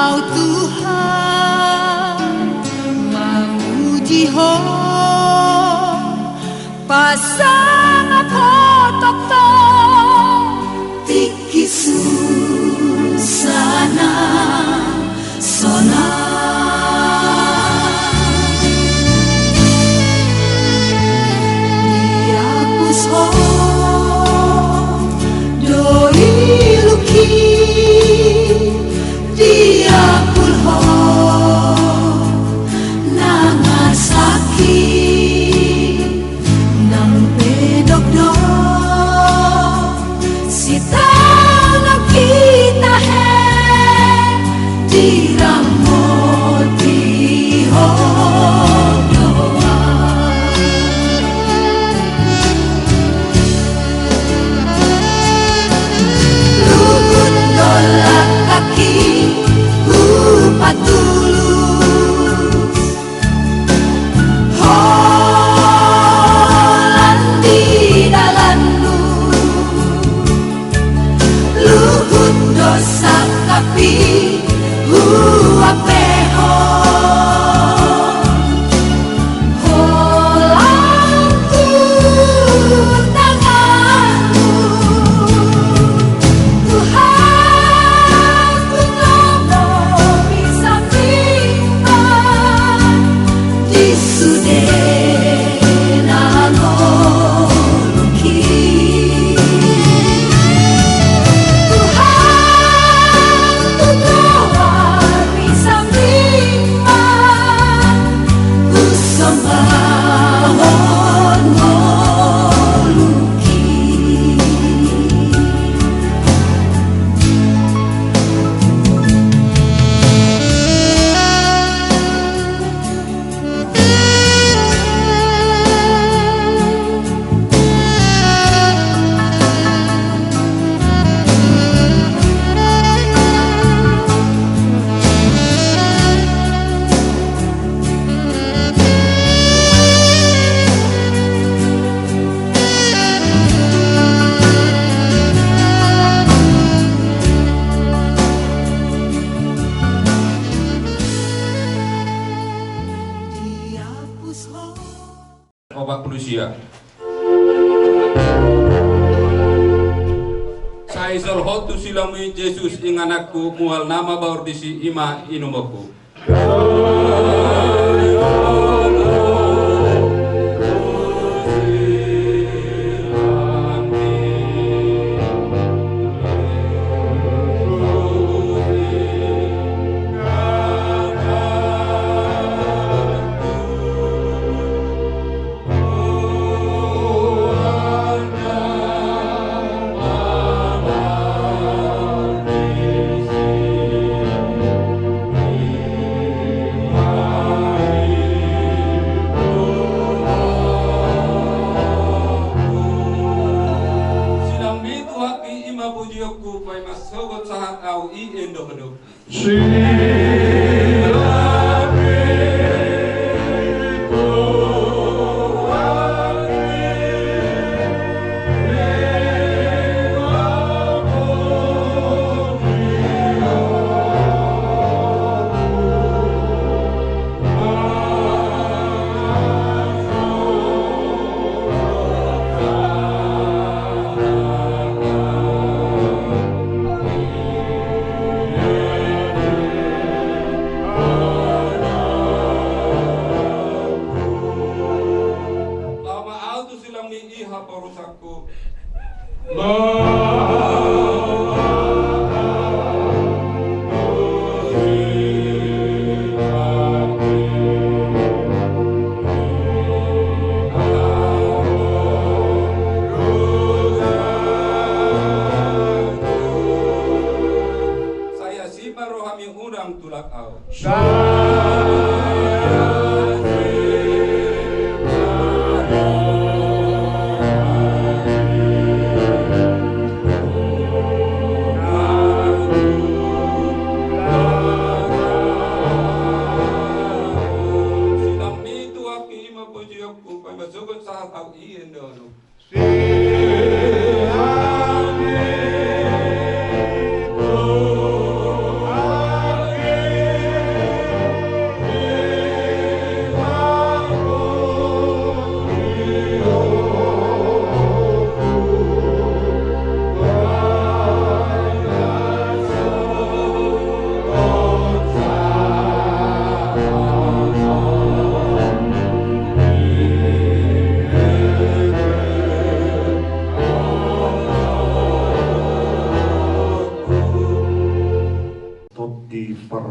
Engkau Tuhan memuji ho pasang potok to tiki susana sona dihapus ho doi luki dihapus ho Nagasaki nang pedok do sita nakita he diramoti ho doa luhut dolak kaki patulus holan di dalanmu luhut dosa tapi huapeho holanku tanganmu Tuhan ku nomo bisa bimbang di sudena ngoluki Tuhan ku nomo bisa bimbang ku sembah ngoluki dihapus ho Obat Manusia. Saya solhotu silami Yesus ing anakku mual nama baurdisi ima inumaku. Saya si rohami urang tulak au. Sihami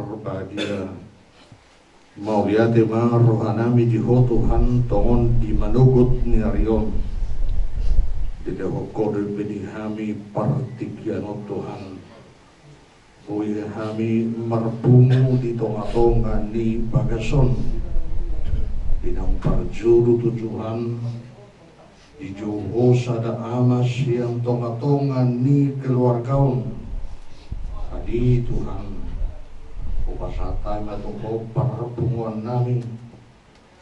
berbahagia mau lihat rohanami di Tuhan tongon di manugut ni Arion di kode bedihami partikian Tuhan ui kami merpungu di tonga-tonga ni bagason di nang parjuru tujuan di Joho sada amas yang tonga-tonga ni keluargaon adi Tuhan upasatay matuko parpunguan namin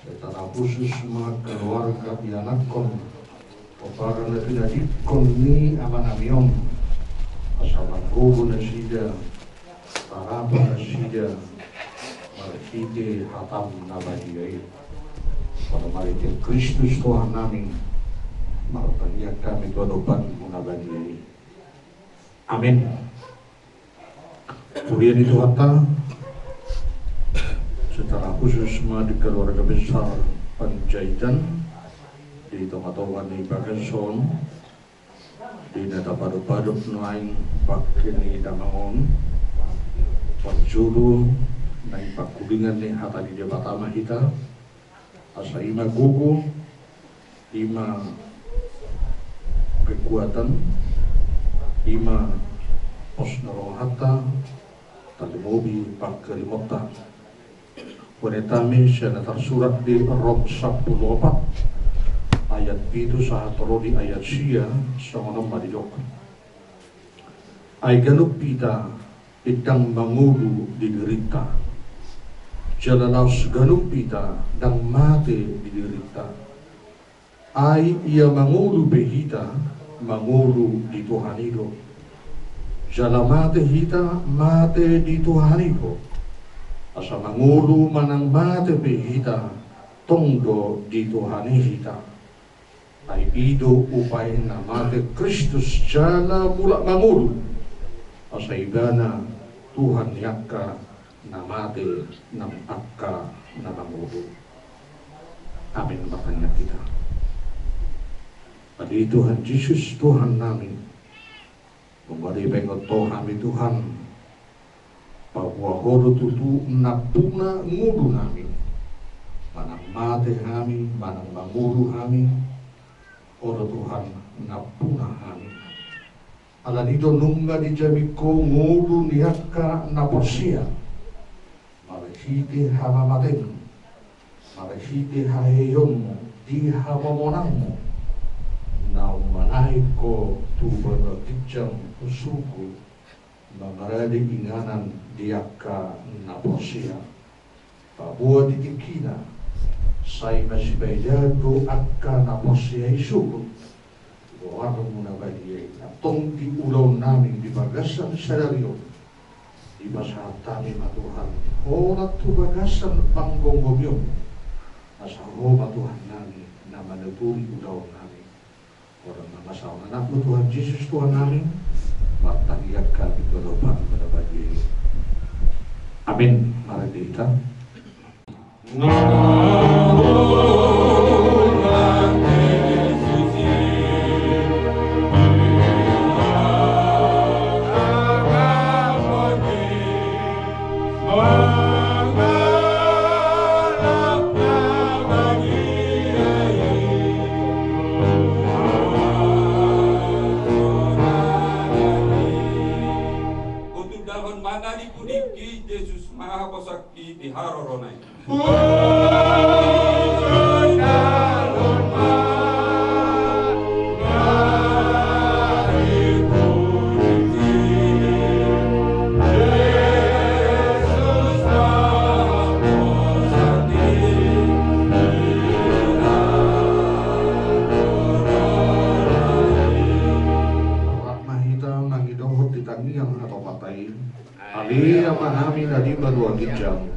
secara khusus mga keluarga ianakon o para na pinadikon ni amanamion asaman kubo na siya tarapa na siya marikite hatam na bagay pada maritim Kristus Tuhan namin martanya kami tuadopan muna bagay. Amin. Kemudian itu kata secara khusus di keluarga besar Panjaitan di tengah-tengah di Bagason di neta paduk-paduk naing pakini damangon panjuru naing pakulingan ni hata di Jabatama hita asa ima gugu ima kekuatan ima pos narong hata tali mobi pakkerimota wanitami siya tersurat di Rom 14 ayat itu saat di ayat siya sa mga maridok ay ganuk pita itang mangulu di derita jalalaos ganuk pita dang mate di derita ay ia mangulu behita mangulu di Tuhanido jalamate hita mate di Tuhanido asa mangulu manang mate behita tongdo di Tuhani hita ay ido upay na mate Kristus jala mula mangulu asa ibana Tuhan yakka na mate ng akka na mangulu. Amin makanya kita. Adi Tuhan Yesus Tuhan namin memberi bengot kami Tuhan bahwa horo tutu napuna ngulu namin manang mate kami manang mangulu kami horo Tuhan napuna kami ala dito nungga di jamiko ngulu niyaka naposia marahiti hamamaten marahiti haheyon di hamamonangmo na umanay ko tuban na tijang usuko na marali inganan diyaka na porsiya. Pabuwa di tikina say masibayado akka na porsiya isuko. Buwaro mo na bagay na tong di ulaw namin di bagasan salaryo. Di masatami matuhan. O natubagasan panggonggomyo. Nasa ho matuhan namin na manuturi ulaw namin. Orang nama sauna anak Tuhan Yesus Tuhan namin martahiyak kami tulopan pada bagi amin. Mari kita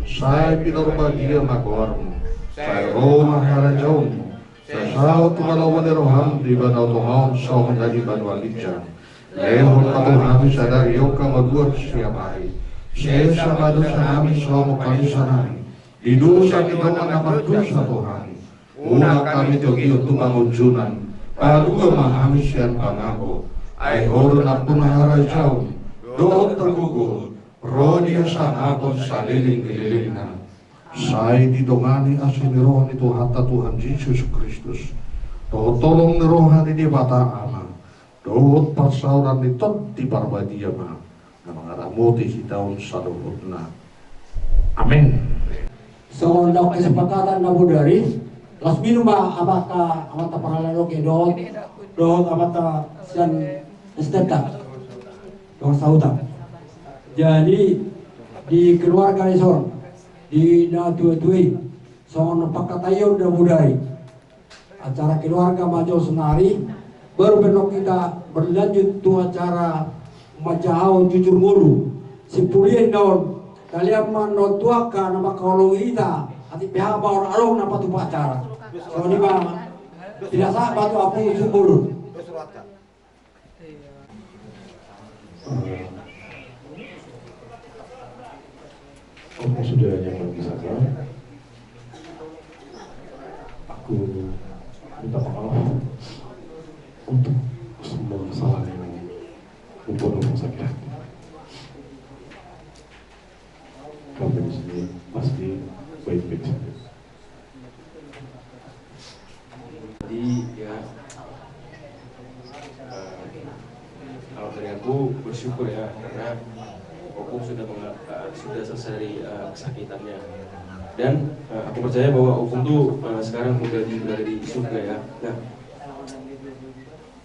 saya pinarbagia magwarmo saya Roma harajawmo saya sao tumalawan roham di banaw tungawm sa mga di banwalitjan lehon patuhami sa daryo ka maduat siya bahay siya sa madu sa namin sa mukali sa namin idusa kita manapagdun sa Tuhan una kami tugiyo tumangudjunan paduga mahami siyan pangako ay horo na punaharajawm doon tagugol Rodia sana akon saliling-ililingna. Say didongani asin ni roh ni Tuhan Tuhan Yesus Kristus. Tolong ni rohan ini bata ama. Dot pasauran ni tot di barbadia ma. Na mangaramuti si taon saluhutna. Amin. So, daw kesepakatan na budari, las minum ba abaka amata paralelo ke dot amata sian esteta dot sauta. Jadi di keluarga Ison di Natui sono pakatayo da budari acara keluarga Majo Senari baru benok kita berlanjut tu acara Majahau jujur mulu sipulien daun kalian manotuaka nama kolong kita ati pihak bawah alung napa tu acara so di bawah tidak sah batu apu subur. Kamu sudah yang bisa aku minta maaf untuk semua kesalahan yang membuat kamu sakit hati. Kamu di sini pasti baik-baik saja. Jadi ya kalau dari aku bersyukur ya karena Opung sudah selesai dari kesakitannya dan aku percaya bahwa Opung tuh sekarang berada di surga ya. Nah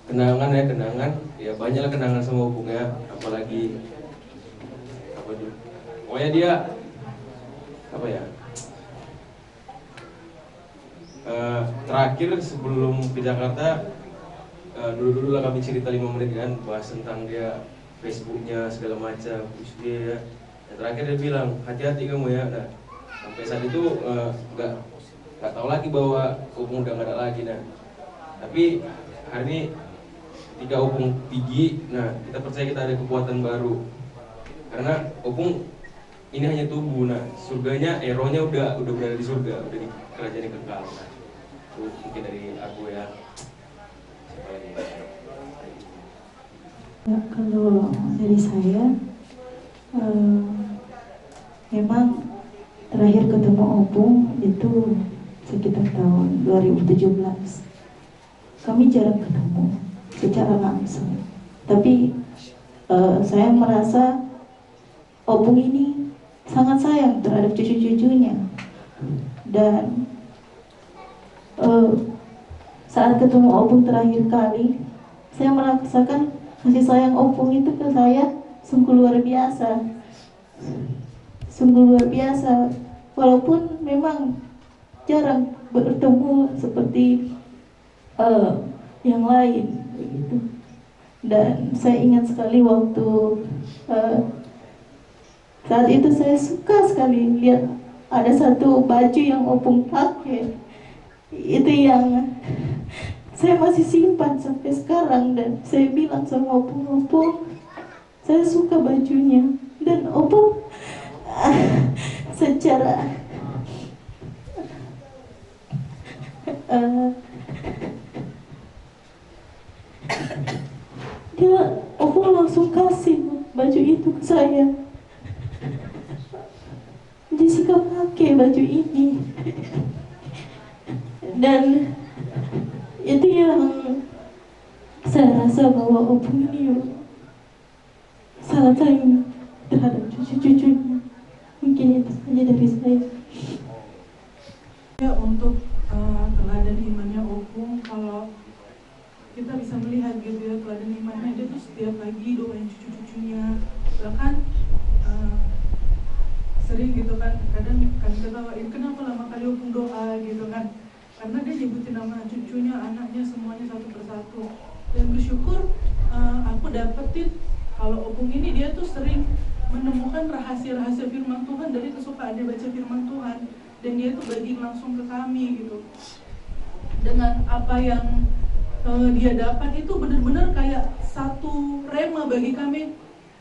kenangan ya banyaklah kenangan sama Opung ya, apalagi apa tuh pokoknya dia apa ya terakhir sebelum ke Jakarta dulu lah kami cerita 5 menit kan bahas tentang dia Facebooknya segala macam dia ya. Dan terakhir dia bilang hati-hati kamu ya. Nah sampai saat itu nggak tahu lagi bahwa Opung udah nggak ada lagi. Nah tapi hari ini ketika Opung tinggi, nah kita percaya kita ada kekuatan baru karena Opung ini hanya tubuh. Nah surganya rohnya udah berada di surga, udah di kerajaan yang kekal. Nah, itu mungkin dari aku ya. Siapa lagi? Ya, kalau dari saya memang terakhir ketemu Opung itu sekitar tahun 2017. Kami jarang ketemu secara langsung, tapi saya merasa Opung ini sangat sayang terhadap cucu-cucunya dan saat ketemu Opung terakhir kali saya merasakan kasih sayang Opung itu ke saya sungguh luar biasa, walaupun memang jarang bertemu seperti yang lain begitu. Dan saya ingat sekali waktu saat itu saya suka sekali lihat ada satu baju yang Opung pakai, itu yang saya masih simpan sampai sekarang dan saya bilang sama Opung, saya suka bajunya. Dan Opung secara Opung langsung kasih baju itu ke saya. Jessica pakai baju ini dan itu yang saya rasa bahwa Opung ini sangat sayang terhadap cucu-cucunya. Mungkin itu saja dari saya. Ya, untuk teladan imannya Opung, kalau kita bisa melihat gitu ya teladan imannya, dia tuh setiap pagi doain cucu-cucunya, bahkan sering gitu kan, kadang kami ketawain kenapa lama kali Opung doa gitu kan, karena dia nyebutin nama cucunya, anaknya semuanya satu persatu. Dan bersyukur aku dapetin kalau Opung ini dia tuh sering menemukan rahasia-rahasia firman Tuhan dari kesukaan dia baca firman Tuhan, dan dia tuh bagi langsung ke kami gitu. Dengan apa yang dia dapat itu benar-benar kayak satu rema bagi kami.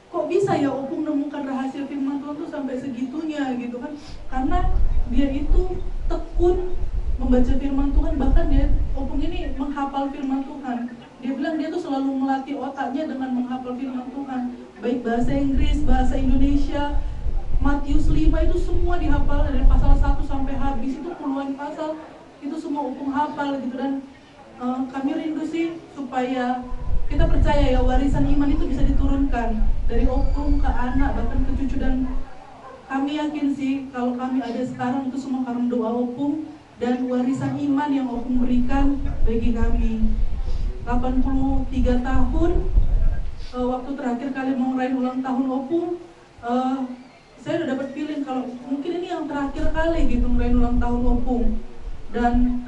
Kok bisa ya Opung menemukan rahasia firman Tuhan tuh sampai segitunya gitu kan? Karena dia itu tekun membaca firman Tuhan, bahkan dia Opung ini menghafal firman Tuhan. Dia bilang dia tuh selalu melatih otaknya dengan menghafal firman Tuhan, baik bahasa Inggris, bahasa Indonesia, Matius 5 itu semua dihafal dari pasal 1 sampai habis, itu puluhan pasal, itu semua Opung hafal gitu. Dan kami rindu sih supaya kita percaya ya warisan iman itu bisa diturunkan dari Opung ke anak bahkan ke cucu, dan kami yakin sih kalau kami ada sekarang itu semua karena doa Opung dan warisan iman yang Opung berikan bagi kami. 83 tahun waktu terakhir kali mau ngerayain ulang tahun Opung, saya udah dapat feeling kalau mungkin ini yang terakhir kali gitu ngerayain ulang tahun Opung, dan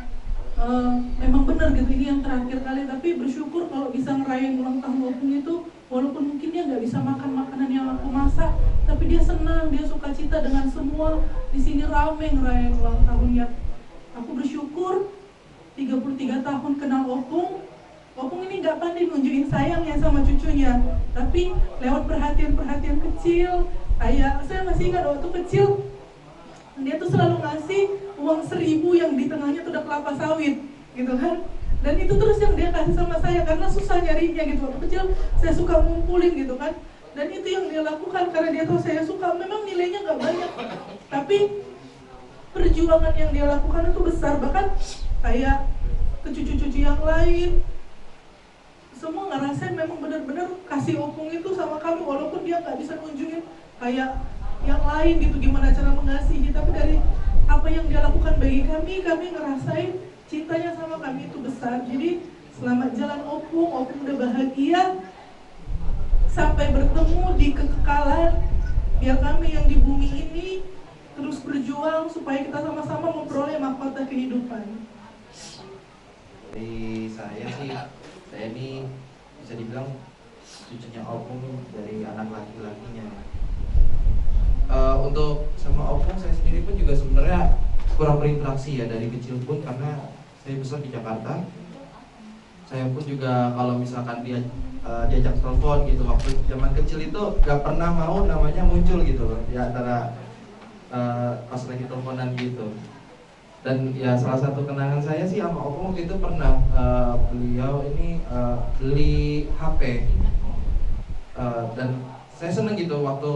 memang benar gitu ini yang terakhir kali. Tapi bersyukur kalau bisa ngerayain ulang tahun Opung itu, walaupun mungkin dia nggak bisa makan makanan yang aku masak, tapi dia senang, dia suka cita dengan semua di sini rame ngerayain ulang tahunnya. Aku bersyukur 33 tahun kenal Opung. Opung ini nggak pandai nunjukin sayangnya sama cucunya, tapi lewat perhatian-perhatian kecil. Kayak saya masih ingat waktu kecil, dia tuh selalu ngasih uang 1.000 yang di tengahnya tuh udah kelapa sawit, gitu kan. Dan itu terus yang dia kasih sama saya karena susah nyarinya gitu. Waktu kecil saya suka ngumpulin gitu kan. Dan itu yang dia lakukan karena dia tahu saya suka. Memang nilainya nggak banyak, tapi perjuangan yang dia lakukan itu besar. Bahkan kayak ke cucu-cucu yang lain, semua ngerasain memang benar-benar kasih Opung itu sama kami, walaupun dia nggak bisa nunjukin kayak yang lain gitu gimana cara mengasihi, tapi dari apa yang dia lakukan bagi kami ngerasain cintanya sama kami itu besar. Jadi selamat jalan Opung udah bahagia sampai bertemu di kekekalan. Biar kami yang di bumi ini terus berjuang supaya kita sama-sama memperoleh mahkota kehidupan. Dari saya sih, saya ini bisa dibilang cucunya Opung dari anak laki-lakinya. Untuk sama Opung saya sendiri pun juga sebenarnya kurang berinteraksi ya dari kecil pun, karena saya besar di Jakarta. Saya pun juga kalau misalkan dia diajak telepon gitu waktu zaman kecil itu gak pernah mau namanya muncul gitu loh di antara pas lagi teleponan gitu. Dan ya salah satu kenangan saya sih sama Opung waktu itu pernah beliau ini beli HP dan saya seneng gitu waktu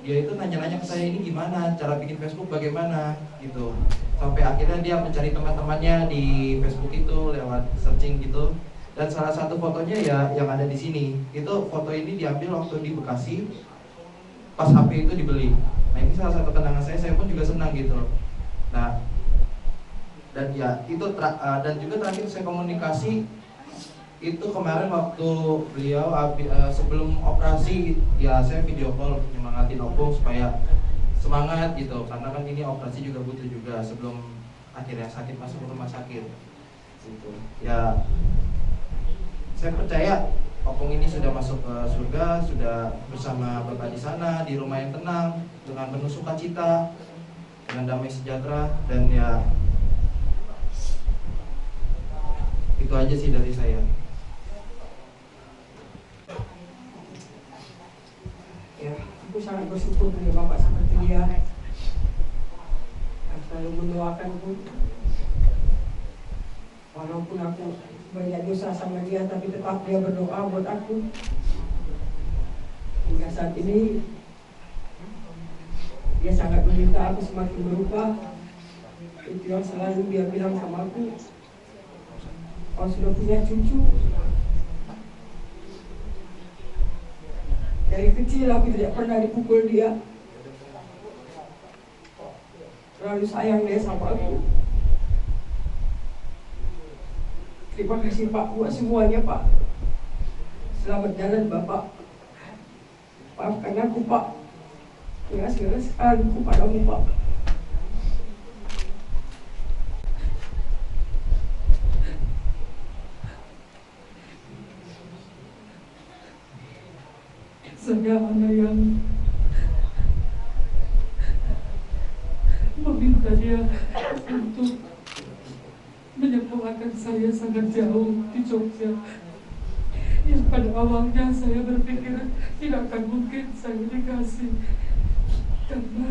dia itu nanya-nanya ke saya ini gimana cara bikin Facebook bagaimana gitu, sampai akhirnya dia mencari teman-temannya di Facebook itu lewat searching gitu. Dan salah satu fotonya ya yang ada di sini itu foto ini diambil waktu di Bekasi pas HP itu dibeli. Nah ini salah satu kenangan saya pun juga senang gitu. Nah dan ya itu dan juga terakhir saya komunikasi itu kemarin waktu beliau sebelum operasi ya saya video call nyemangatin Opung supaya semangat gitu, karena kan ini operasi juga butuh juga sebelum akhirnya sakit masuk ke rumah sakit gitu. Ya saya percaya Opung ini sudah masuk ke surga, sudah bersama Bapak di sana di rumah yang tenang dengan penuh sukacita, dengan damai sejahtera. Dan ya itu aja sih dari saya. Ya, aku sangat bersyukur punya bapak seperti dia yang selalu mendoakanku. Walaupun aku banyak dosa sama dia, tapi tetap dia berdoa buat aku. Hingga saat ini dia sangat meminta aku semakin berubah. Itu yang selalu dia bilang sama aku, kau sudah punya cucu. Dari kecil aku tidak pernah dipukul dia. Terlalu sayang dia sama aku. Terima kasih Pak buat semuanya Pak. Selamat jalan Bapak. Maafkan aku Pak. Terima kasih sekali kepadamu Pak. Saya anak yang meminta dia untuk menyekolahkan saya sangat jauh di Jogja. Yang pada awalnya saya berpikir tidak akan mungkin saya dikasih, karena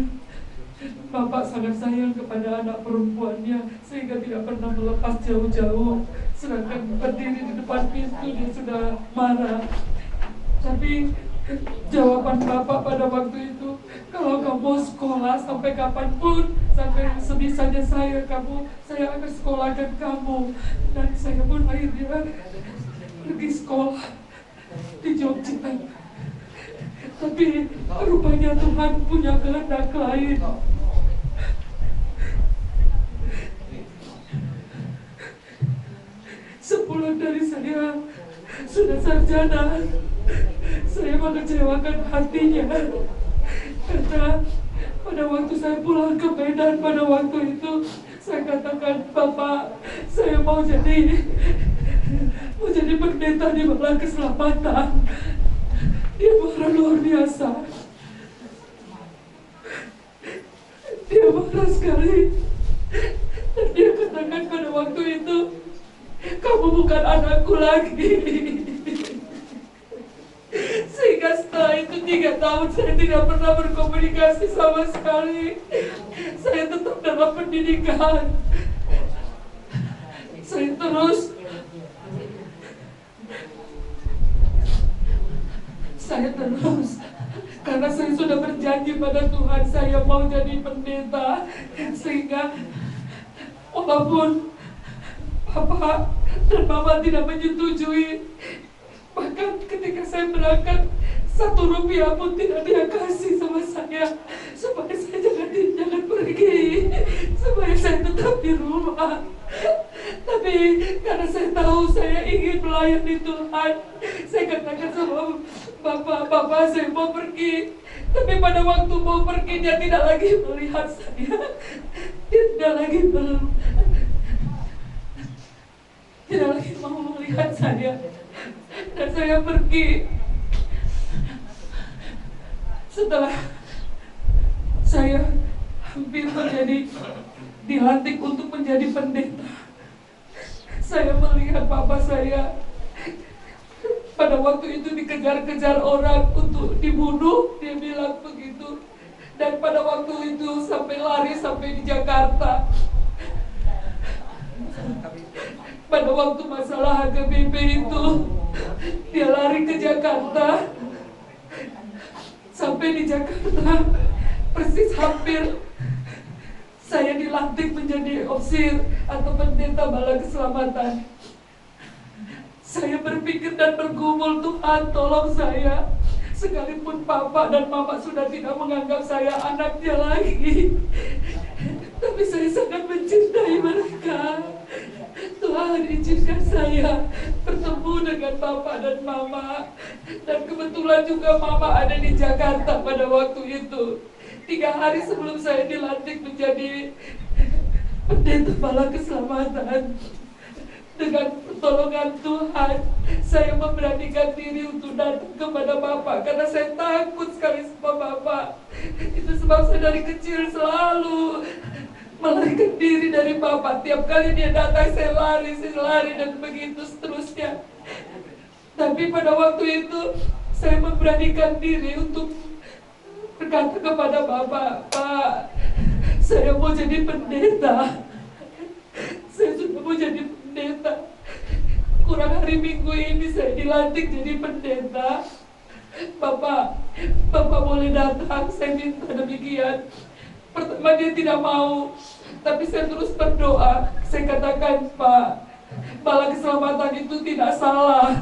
Bapak sangat sayang kepada anak perempuannya sehingga tidak pernah melepas jauh-jauh. sedangkan berdiri di depan pintu dia sudah marah. Tapi jawaban Bapak pada waktu itu, kalau kamu sekolah sampai kapanpun, sampai sebisanya saya akan sekolahkan kamu. Dan saya pun akhirnya pergi sekolah di Jogja. Tapi rupanya Tuhan punya kehendak lain. Sebulan dari saya sudah sarjana, saya mengecewakan hatinya karena pada waktu saya pulang ke Medan pada waktu itu saya katakan, Bapak, saya mau jadi pendeta di Malang Keselamatan. Dia marah luar biasa. Dia marah sekali. Dan dia katakan pada waktu itu, kamu bukan anakku lagi. Sehingga setelah itu 3 tahun saya tidak pernah berkomunikasi sama sekali. Saya tetap dalam pendidikan. Saya terus karena saya sudah berjanji pada Tuhan saya mau jadi pendeta, sehingga walaupun Papa dan Mama tidak menyetujui, bahkan ketika saya berangkat 1 rupiah pun tidak dia kasih sama saya, supaya saya jangan pergi, supaya saya tetap di rumah. Tapi karena saya tahu saya ingin melayani Tuhan, saya katakan sama Bapak, saya mau pergi. Tapi pada waktu mau pergi, dia tidak lagi melihat saya, dia tidak lagi mau melihat saya. Dan saya pergi. Setelah saya hampir dilantik untuk menjadi pendeta, saya melihat Papa saya pada waktu itu dikejar-kejar orang untuk dibunuh, dia bilang begitu. Dan pada waktu itu sampai lari sampai di Jakarta. Pada waktu masalah HKBP itu, dia lari ke Jakarta. Sampai di Jakarta, persis hampir saya dilantik menjadi opsir atau pendeta Bala Keselamatan. Saya berpikir dan bergumul, Tuhan tolong saya. Sekalipun Papa dan Mama sudah tidak menganggap saya anaknya lagi, tapi saya sangat mencintai mereka. Tuhan izinkan saya bertemu dengan Papa dan Mama. Dan kebetulan juga Mama ada di Jakarta pada waktu itu. 3 hari sebelum saya dilantik menjadi pendeta Bala Keselamatan, dengan pertolongan Tuhan, saya memberanikan diri untuk datang kepada Bapak karena saya takut sekali sama Bapak. Itu sebab saya dari kecil selalu melarikan diri dari Bapak. Tiap kali dia datang saya lari dan begitu seterusnya. Tapi pada waktu itu saya memberanikan diri untuk berkata kepada Bapak, Pak, saya mau jadi pendeta. Saya sudah mau jadi pendeta. Kurang hari Minggu ini saya dilantik jadi pendeta. Bapak boleh datang, saya minta demikian. Pertama dia tidak mau, tapi saya terus berdoa. Saya katakan, Pak, Bala Keselamatan itu tidak salah.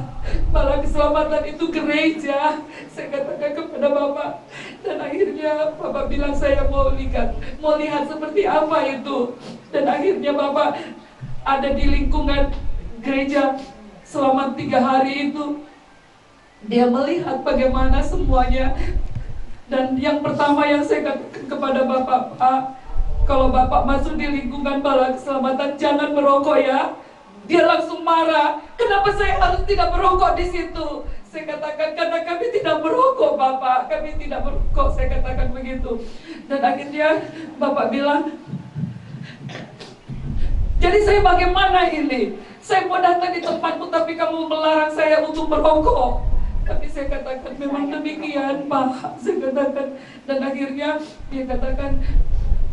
Bala Keselamatan itu gereja. Saya katakan kepada Bapak. Dan akhirnya Bapak bilang saya mau lihat seperti apa itu. Dan akhirnya Bapak ada di lingkungan gereja selama 3 hari itu. Dia melihat bagaimana semuanya. Dan yang pertama yang saya katakan kepada Bapak, Pak, kalau Bapak masuk di lingkungan Bala Keselamatan jangan merokok ya. Dia langsung marah, kenapa saya harus tidak merokok di situ? Saya katakan, karena kami tidak merokok Bapak, kami tidak merokok, saya katakan begitu. Dan akhirnya Bapak bilang, jadi saya bagaimana ini? Saya mau datang di tempatmu tapi kamu melarang saya untuk merokok. Tapi saya katakan memang demikian Pak, saya katakan. Dan akhirnya dia katakan,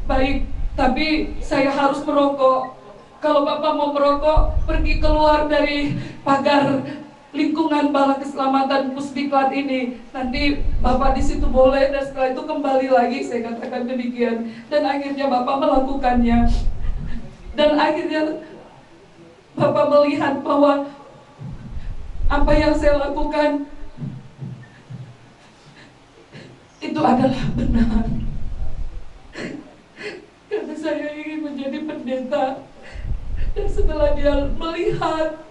baik, tapi saya harus merokok. Kalau Bapak mau merokok, pergi keluar dari pagar lingkungan Bala Keselamatan Pusdiklat ini. Nanti Bapak di situ boleh, dan setelah itu kembali lagi, saya katakan demikian. Dan akhirnya Bapak melakukannya. Dan akhirnya Bapak melihat bahwa apa yang saya lakukan itu adalah benar. Karena saya ingin menjadi pendeta. Dan setelah dia melihat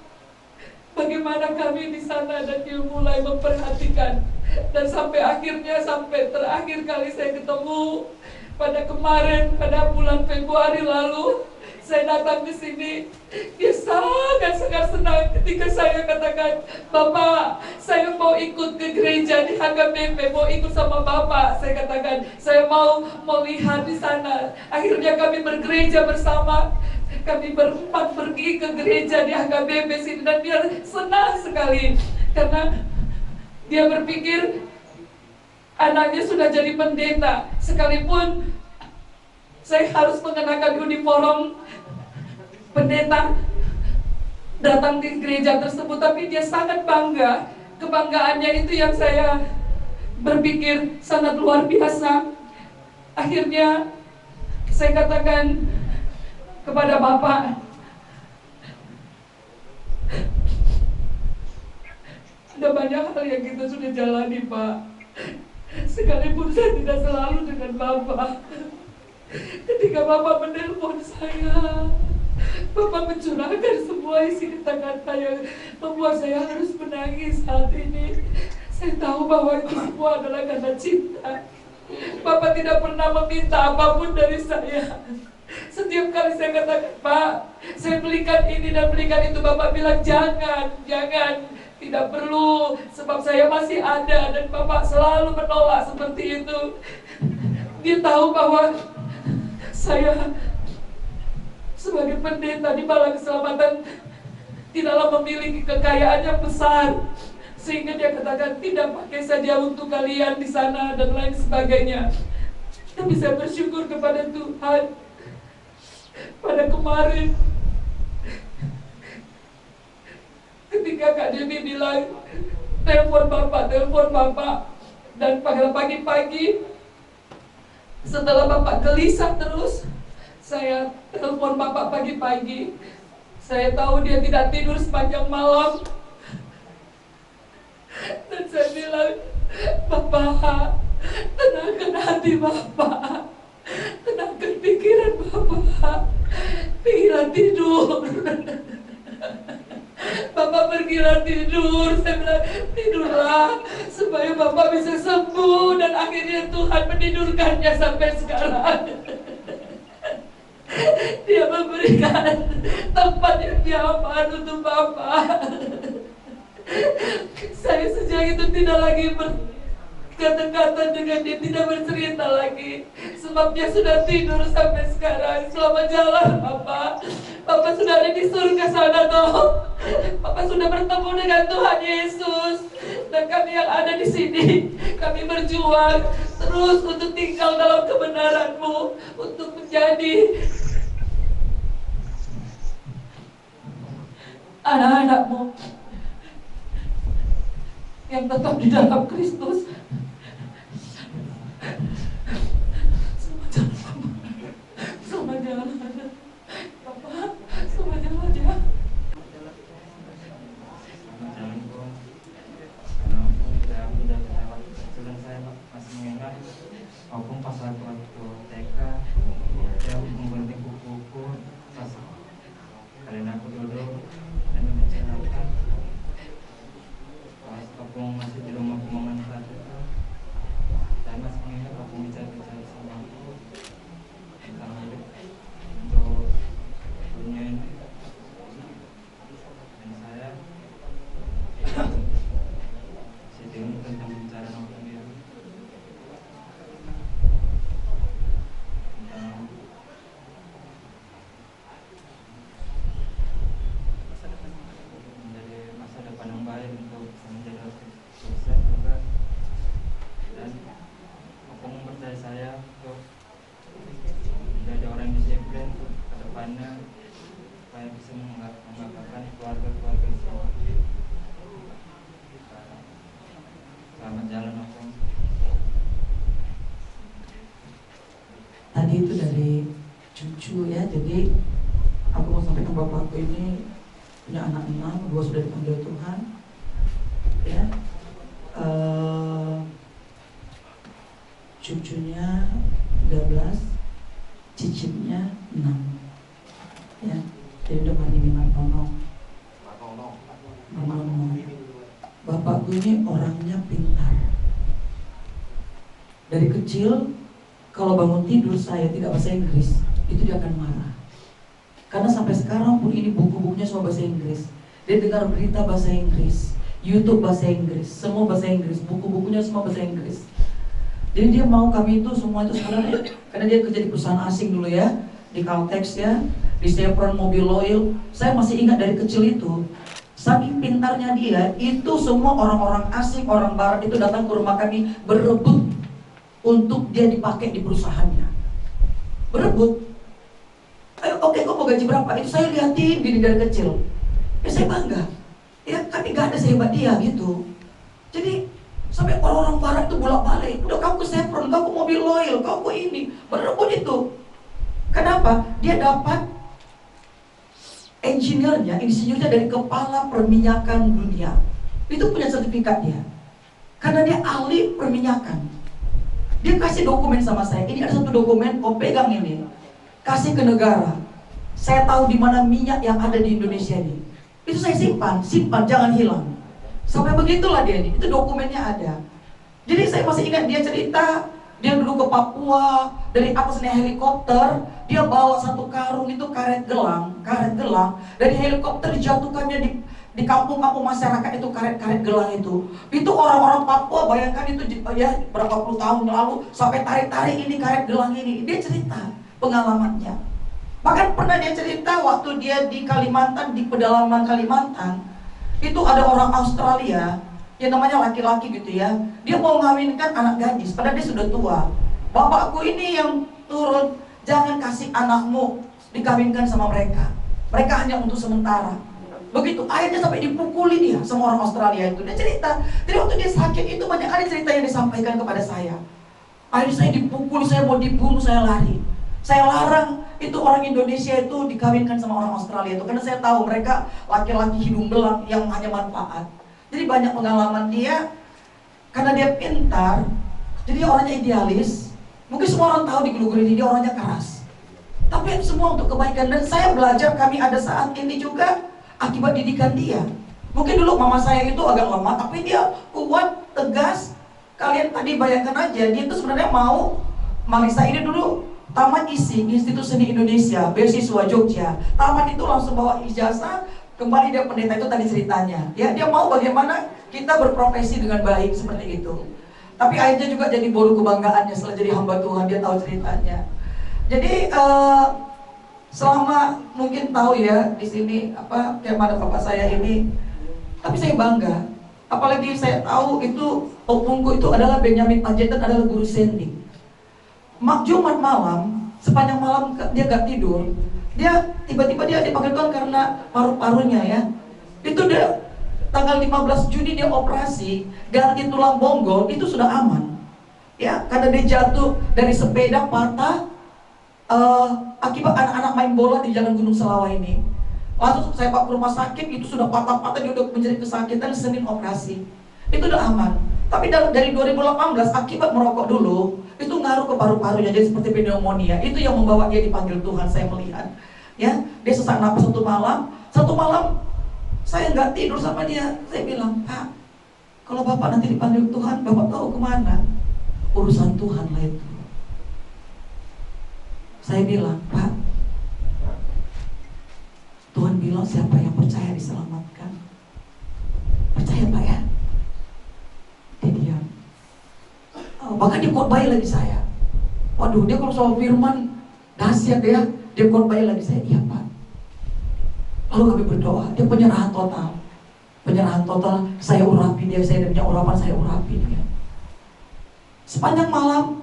bagaimana kami di sana, dan dia mulai memperhatikan, dan sampai akhirnya, sampai terakhir kali saya ketemu pada kemarin, pada bulan Februari lalu, saya datang ke sini, dia sangat senang ketika saya katakan, Bapak, saya mau ikut ke gereja di HKBP, mau ikut sama Bapak. Saya katakan, saya mau lihat di sana. Akhirnya kami bergereja bersama. Kami berempat pergi ke gereja di HKBP sini, dan dia senang sekali karena dia berpikir anaknya sudah jadi pendeta. Sekalipun saya harus mengenakan uniform pendeta datang di gereja tersebut, tapi dia sangat bangga. Kebanggaannya itu yang saya berpikir sangat luar biasa. Akhirnya saya katakan kepada Bapak, ada banyak hal yang kita sudah jalani, Pak. Sekalipun saya tidak selalu dengan Bapak. Ketika Bapak menelpon saya, Bapak mencurahkan semua isi kata-kata yang membuat saya harus menangis saat ini. Saya tahu bahwa itu semua adalah karena cinta. Bapak tidak pernah meminta apapun dari saya. Setiap kali saya katakan, Pak, saya belikan ini dan belikan itu, Bapak bilang jangan, tidak perlu, sebab saya masih ada. Dan Bapak selalu menolak seperti itu. Dia tahu bahwa saya sebagai pendeta di Bala Keselamatan tidaklah memiliki kekayaan yang besar, sehingga dia katakan tidak pakai saja untuk kalian di sana dan lain sebagainya. Tapi saya bersyukur kepada Tuhan. Pada kemarin ketika Kak Debbie bilang telepon Bapak, dan pada pagi-pagi setelah Bapak gelisah terus, saya telepon Bapak pagi-pagi. Saya tahu dia tidak tidur sepanjang malam, dan saya bilang, Bapak, tenangkan hati Bapak, tenangkan pikiran Bapak, pergilah tidur. Bapak pergilah tidur. Saya bilang, tidurlah supaya Bapak bisa sembuh. Dan akhirnya Tuhan menidurkannya sampai sekarang. Dia memberikan tempat yang nyaman untuk Bapak. Saya sejak itu tidak lagi kata-kata dengan dia, tidak bercerita lagi, sebab dia sudah tidur sampai sekarang. Selamat jalan Bapak. Bapak sudah ada di surga sana toh. Bapak sudah bertemu dengan Tuhan Yesus. Dan kami yang ada di sini, kami berjuang terus untuk tinggal dalam kebenaran-Mu, untuk menjadi anak-anak-Mu yang tetap di dalam Kristus. Selamat jalan Bapak, selamat jalan ya. Selamat jalan Bu. Karena aku udah lewat kecelakaan saya masih mengingat walaupun pas waktu TK saya membanting kuku-kuku pas karena aku duduk dan kecelakaan pas aku masih di rumah pemohon saat itu. Saya masih mengingat aku bicara-bicara sama aku tentang hidup untuk dunia ini, dan saya sedang tentang bicara sama sendiri tentang menjadi masa depan yang baik untuk menjadi sukses juga, dan aku mempercayai saya untuk menjadi orang disiplin ke depannya, supaya bisa membanggakan keluarga-keluarga di sini. Selamat jalan Om. Tadi itu dari cucu ya, jadi aku mau sampaikan bapakku ini punya anak 6, 2 sudah dipanggil Tuhan ya. Cucunya 13, cicitnya 6 ya, jadi udah mandi 5 tonong. Bapakku ini orangnya pintar. Dari kecil kalau bangun tidur saya tidak bahasa Inggris, itu dia akan marah. Karena sampai sekarang pun ini buku-bukunya semua bahasa Inggris. Dia dengar berita bahasa Inggris, YouTube bahasa Inggris, semua bahasa Inggris, buku-bukunya semua bahasa Inggris. Jadi dia mau kami itu semua itu sebenarnya, karena dia kerja di perusahaan asing dulu ya, di Caltex ya, di Chevron Mobil Oil. Saya masih ingat dari kecil itu, saking pintarnya dia, itu semua orang-orang asing, orang barat itu datang ke rumah kami berebut untuk dia dipakai di perusahaannya. Berebut. Ayo, oke, kok mau gaji berapa? Itu saya liatin gini dari kecil. Ya saya bangga. Ya kami gak ada sehebat dia gitu. Jadi sampai orang-orang barat itu bolak-balik. Udah kamu ke Chevron, kamu ke Mobil Oil, kamu ke ini. Berebut itu. Kenapa? Dia dapat insinyurnya dari kepala perminyakan dunia. Itu punya sertifikat dia. Karena dia ahli perminyakan. Dia kasih dokumen sama saya. Ini ada satu dokumen, kau pegang ini. Kasih ke negara. Saya tahu di mana minyak yang ada di Indonesia ini. Itu saya simpan, jangan hilang. Sampai begitulah dia ini. Itu dokumennya ada. Jadi saya masih ingat dia cerita, dia dulu ke Papua, dari atas naik helikopter, dia bawa satu karung itu karet gelang. Dari helikopter dijatuhkannya di kampung-kampung masyarakat itu karet-karet gelang itu. Itu orang-orang Papua, bayangkan itu ya berapa puluh tahun lalu sampai tarik-tarik ini karet gelang ini. Dia cerita pengalamannya. Bahkan pernah dia cerita waktu dia di Kalimantan, di pedalaman Kalimantan, itu ada orang Australia yang namanya laki-laki gitu ya. Dia mau ngawinkan anak gadis, padahal dia sudah tua. Bapakku ini yang turun, jangan kasih anakmu dikawinkan sama mereka. Mereka hanya untuk sementara. Begitu, akhirnya sampai dipukuli dia sama orang Australia itu. Dia cerita, jadi waktu dia sakit itu banyak kali cerita yang disampaikan kepada saya. Akhirnya saya dipukuli, saya mau dibunuh, saya lari. Saya larang itu orang Indonesia itu dikawinkan sama orang Australia itu. Karena saya tahu mereka laki-laki hidung belang yang hanya manfaat. Jadi banyak pengalaman dia, karena dia pintar, jadi orangnya idealis. Mungkin semua orang tahu di Gelugur ini dia orangnya keras. Tapi semua untuk kebaikan. Dan saya belajar, kami ada saat ini juga akibat didikan dia. Mungkin dulu mama saya itu agak lemah, tapi dia kuat, tegas. Kalian tadi bayangkan aja, dia itu sebenarnya mau, Marisa ini dulu tamat ISI, Institut Seni Indonesia, beasiswa Jogja. Tamat itu langsung bawa ijazah, kembali dia pendeta itu tadi ceritanya. Ya, dia mau bagaimana kita berprofesi dengan baik seperti itu. Tapi akhirnya juga jadi boru kebanggaannya setelah jadi hamba Tuhan, dia tahu ceritanya. Jadi selama mungkin tahu ya di sini apa kayak mana bapak saya ini, tapi saya bangga. Apalagi saya tahu itu opungku itu adalah Benjamin Panjaitan, adalah guru sending. Jumat malam, sepanjang malam dia gak tidur. Dia tiba-tiba dia dipanggil Tuhan karena paru-parunya ya. Itu dia tanggal 15 Juni dia operasi, ganti tulang bonggol, itu sudah aman. Ya, karena dia jatuh dari sepeda patah akibat anak-anak main bola di Jalan Gunung Selawa ini. Langsung saya bawa ke rumah sakit, itu sudah patah-patah, dia udah menjadi kesakitan, Senin operasi. Itu udah aman. Tapi dari 2018 akibat merokok dulu, itu ngaruh ke paru-parunya, jadi seperti pneumonia. Itu yang membawa dia dipanggil Tuhan, saya melihat. Ya, dia sesak napas satu malam saya nggak tidur sama dia. Saya bilang, Pak, kalau Bapak nanti dipanggil Tuhan, Bapak tahu kemana? Urusan Tuhan lah itu. Saya bilang, Pak, Tuhan bilang siapa yang percaya diselamatkan. Percaya Pak ya? Dia diam. Bahkan dia khotbah lagi saya. Waduh, dia kalau soal firman dahsyat ya. Dia khotbah lagi saya, iya Pak. Lalu kami berdoa, dia penyerahan total. Penyerahan total, saya urapi dia, saya punya urapan, saya urapi dia. Sepanjang malam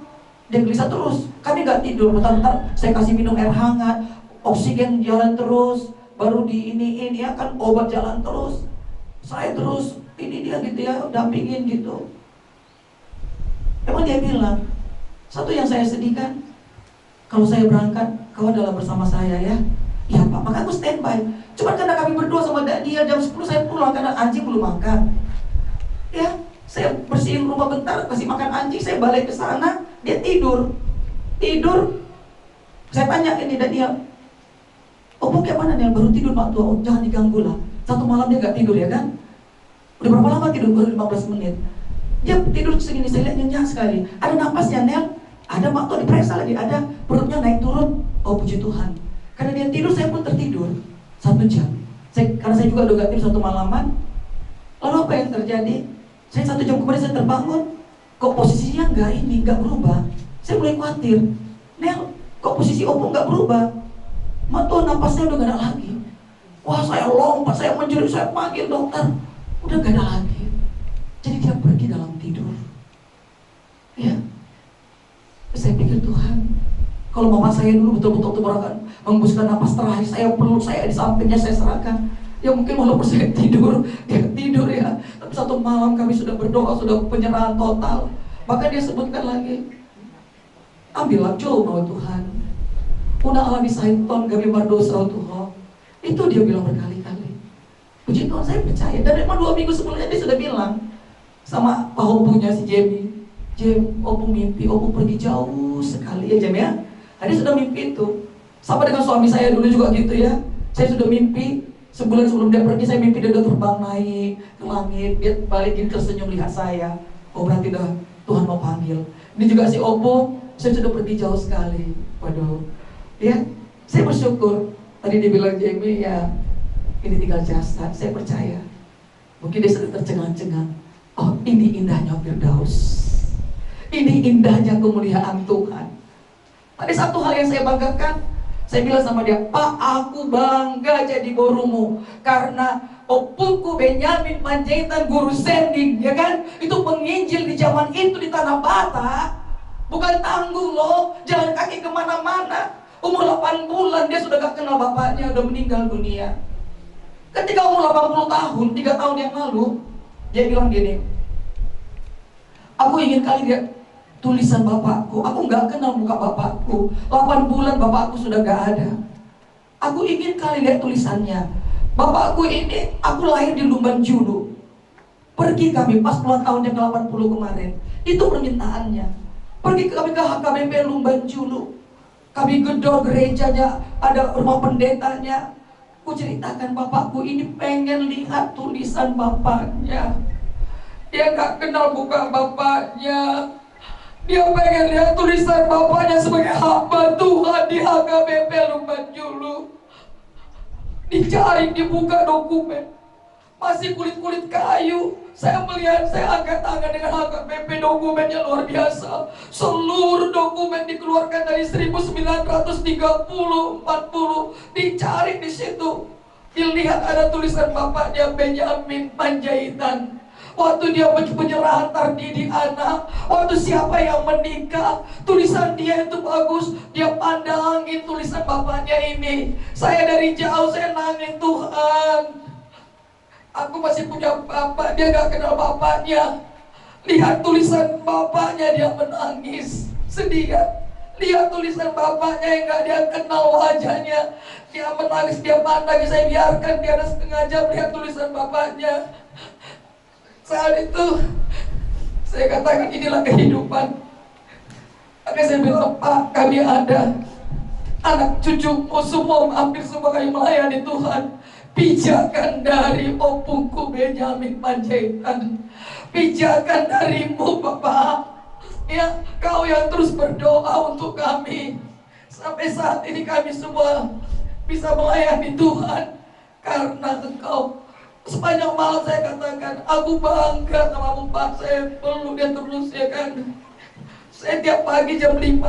dia gelisah terus. Kami gak tidur, bentar-bentar saya kasih minum air hangat, oksigen jalan terus. baru diiniin ya kan, obat jalan terus. Saya terus ini dia gitu ya, dampingin gitu. Emang dia bilang, satu yang saya sedihkan, kalau saya berangkat, kau adalah bersama saya ya. Iya Pak, maka aku standby. Cuma karena kami berdua sama Daniel jam 10 saya pulang karena anjing belum makan. Ya, saya bersihin rumah bentar, kasih makan anjing, saya balik ke sana, dia tidur. Saya tanya ini Daniel, Opo kayak mana Daniel? Baru tidur Pak Tua, oh, jangan diganggu lah. Satu malam dia gak tidur ya kan? Udah berapa lama tidur? Baru 15 menit. Dia tidur segini, saya lihat nyenyak sekali. Ada napasnya Nel, ada Mak Tua diperiksa lagi, ada perutnya naik turun. Oh puji Tuhan. Karena dia tidur, saya pun tertidur 1 jam. Karena saya juga udah gak tidur 1 malaman. Lalu apa yang terjadi? Saya 1 jam kemudian saya terbangun. Kok posisinya nggak berubah? Saya mulai khawatir. Nel, kok posisi Opo nggak berubah? Mak Tua napasnya udah gak ada lagi. Wah saya lompat, saya menjerit, saya panggil dokter. Udah gak ada lagi. Jadi dia pergi dalam tidur. Ya. Saya pikir Tuhan, kalau mama saya dulu betul-betul menghembuskan napas terakhir, saya peluk, saya di sampingnya, saya serahkan. Ya mungkin walaupun saya tidur, dia tidur ya. Tapi 1 malam kami sudah berdoa, sudah penyerahan total. Bahkan dia sebutkan lagi, ambillah coba Tuhan. Una ala disaiton gabi mardosa Tuhan. Itu dia bilang berkali-kali. Puji Tuhan, saya percaya. Dan memang 2 minggu sebelumnya dia sudah bilang sama Pak Opunya si Jamie, Jem, Opu mimpi, Opu pergi jauh sekali ya Jem ya. Nah, dia sudah mimpi itu. Sama dengan suami saya dulu juga gitu ya. Saya sudah mimpi, sebulan sebelum dia pergi saya mimpi dia udah terbang naik ke langit. Dia balikin tersenyum lihat saya. Oh berarti dah Tuhan mau panggil. Ini juga si Opu, saya sudah pergi jauh sekali. Waduh. Ya, saya bersyukur. Tadi dia bilang Jamie ya, ini tinggal jasad. Saya percaya. Mungkin dia sedang tercengang-cengang. Oh ini indahnya Firdaus. Ini indahnya kemuliaan Tuhan. Ada satu hal yang saya banggakan. Saya bilang sama dia, Pak aku bangga jadi borumu. Karena opuku Benyamin Panjaitan guru sending, ya kan? Itu penginjil di zaman itu di Tanah Batak. Bukan tanggung loh, jalan kaki kemana-mana. Umur 8 bulan dia sudah gak kenal bapaknya, udah meninggal dunia. Ketika umur 80 tahun, 3 tahun yang lalu, dia bilang gini, aku ingin kali lihat tulisan bapakku. Aku gak kenal muka bapakku. 8 bulan bapakku sudah gak ada. Aku ingin kali lihat tulisannya. Bapakku ini, aku lahir di Lumban Julu. Pergi kami pas ulang tahun yang ke-80 kemarin. Itu permintaannya. Pergi kami ke HKBP Lumban Julu. Kami gedor gerejanya, ada rumah pendetanya. Ku ceritakan bapakku ini pengen lihat tulisan bapaknya. Dia gak kenal muka bapaknya. Dia pengen lihat tulisan bapaknya sebagai hamba Tuhan di HKBP Lumban Julu. Dicari, dibuka dokumen, masih kulit-kulit kayu. Saya melihat, saya angkat tangan dengan HKBP, dokumennya luar biasa. Seluruh dokumen dikeluarkan dari 1930-40, dicari di situ. Dilihat ada tulisan bapaknya Benyamin Panjaitan. Waktu dia penyerahan tardidi anak, waktu siapa yang menikah, tulisan dia itu bagus. Dia pandangin tulisan bapaknya ini. Saya dari jauh saya nangis, Tuhan, aku masih punya bapak, dia gak kenal bapaknya. Lihat tulisan bapaknya, dia menangis, sedih ya. Lihat tulisan bapaknya yang gak dia kenal wajahnya, dia menangis, dia pandang. Saya biarkan dia ada setengah jam lihat tulisan bapaknya. Saat itu saya katakan inilah kehidupan. Maka saya bilang, Pak, kami ada anak cucumu semua, hampir semua kami melayani Tuhan. Pijakan dari opungku Benyamin Panjaitan, pijakan darimu Bapak. Ya, kau yang terus berdoa untuk kami. Sampai saat ini kami semua bisa melayani Tuhan karena Engkau. Sepanjang malam saya katakan, aku bangga sama Pak. Saya peluk dia terus ya kan. Saya tiap pagi jam 5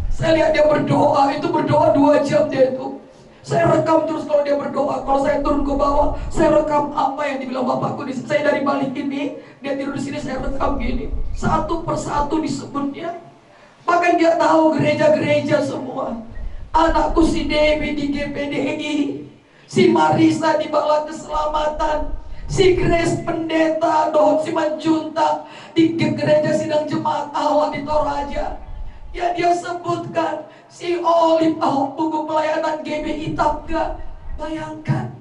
saya lihat dia berdoa. Itu berdoa 2 jam dia itu. Saya rekam terus kalau dia berdoa. Kalau saya turun ke bawah, saya rekam apa yang dibilang bapakku. Saya dari balik ini, dia tidur di sini, saya rekam gini. Satu persatu disebutnya. Bahkan dia tahu gereja-gereja semua. Anakku si Dewi di GPDI. si Marisa di Bala Keselamatan, si Grace Pendeta Dohot Simanjunta di gereja Sidang Jemaat Allah di Toraja. Ya, dia sebutkan si Olive buku pelayanan GBI Tapga. Bayangkan,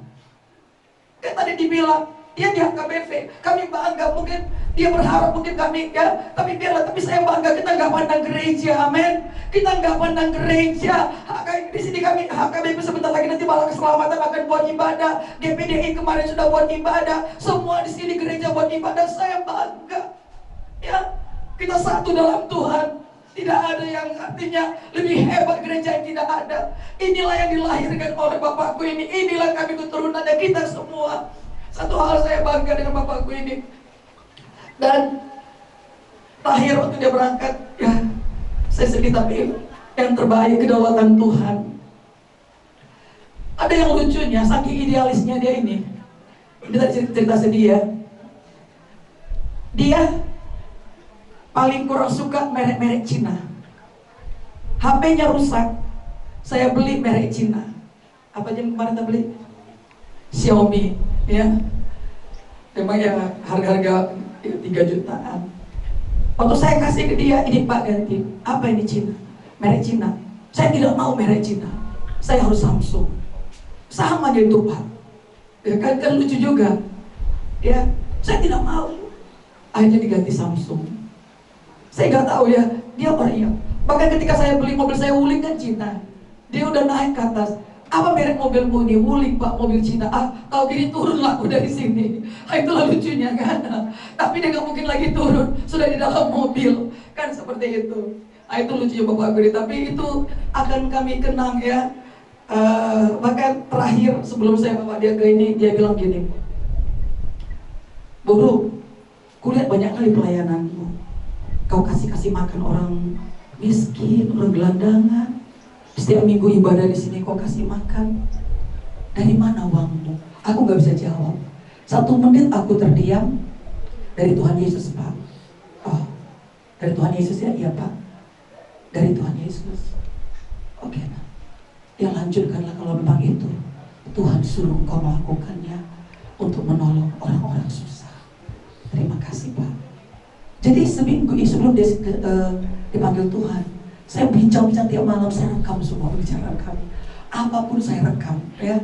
kayak tadi dibilang dia di HKBP, kami bangga, mungkin dia berharap mungkin kami ya, tapi biarlah, tapi saya bangga, kita nggak pandang gereja, amin. Kita nggak pandang gereja. Di sini kami HKBP sebentar lagi nanti Bala Keselamatan akan buat ibadah, GPDI kemarin sudah buat ibadah, semua di sini gereja buat ibadah. Saya bangga, ya, kita satu dalam Tuhan. Tidak ada yang artinya lebih hebat gereja yang tidak ada. Inilah yang dilahirkan oleh Bapakku ini. Inilah kami keturunannya, kita semua. Satu hal saya bangga dengan Bapakku ini. Dan terakhir waktu dia berangkat, ya saya sedih, tapi yang terbaik kedaulatan Tuhan. Ada yang lucunya, saking idealisnya dia ini. Ini tadi cerita sedih ya. Dia paling kurang suka merek-merek Cina. HP-nya rusak, saya beli merek Cina. Apa aja kemarin kita beli? Xiaomi, ya. Memang ya harga-harga 3 jutaan. Waktu saya kasih ke dia, ini Pak ganti. Apa ini Cina? Merek Cina. Saya tidak mau merek Cina. Saya harus Samsung. Sama aja itu Pak. Ya kan lucu juga. Ya, saya tidak mau. Akhirnya diganti Samsung. Saya nggak tahu ya, dia orangnya. Bahkan ketika saya beli mobil saya Wuling kan Cina. Dia udah naik ke atas. Apa merek mobilmu ini? Wuling Pak, mobil Cina. Kalau gini turunlah aku dari sini. Itulah lucunya kan. Tapi dia nggak mungkin lagi turun, sudah di dalam mobil. Kan seperti itu. Itu lucunya Bapak Guru. Tapi itu akan kami kenang ya. Bahkan terakhir sebelum saya bawa dia ke ini, dia bilang gini, Buru, kulihat banyak kali pelayananmu. Kau kasih makan orang miskin, orang gelandangan. Setiap minggu ibadah di sini kau kasih makan. Dari mana uangmu? Aku nggak bisa jawab. 1 menit aku terdiam. Dari Tuhan Yesus Pak. Oh, dari Tuhan Yesus ya? Iya Pak. Dari Tuhan Yesus. Oke nah. Ya lanjutkanlah kalau memang itu Tuhan suruh engkau melakukannya untuk menolong orang-orang susah. Terima kasih Pak. Jadi seminggu sebelum dia dipanggil Tuhan, saya bincang-bincang tiap malam, saya rekam semua pembicaraan kami. Apapun saya rekam, ya.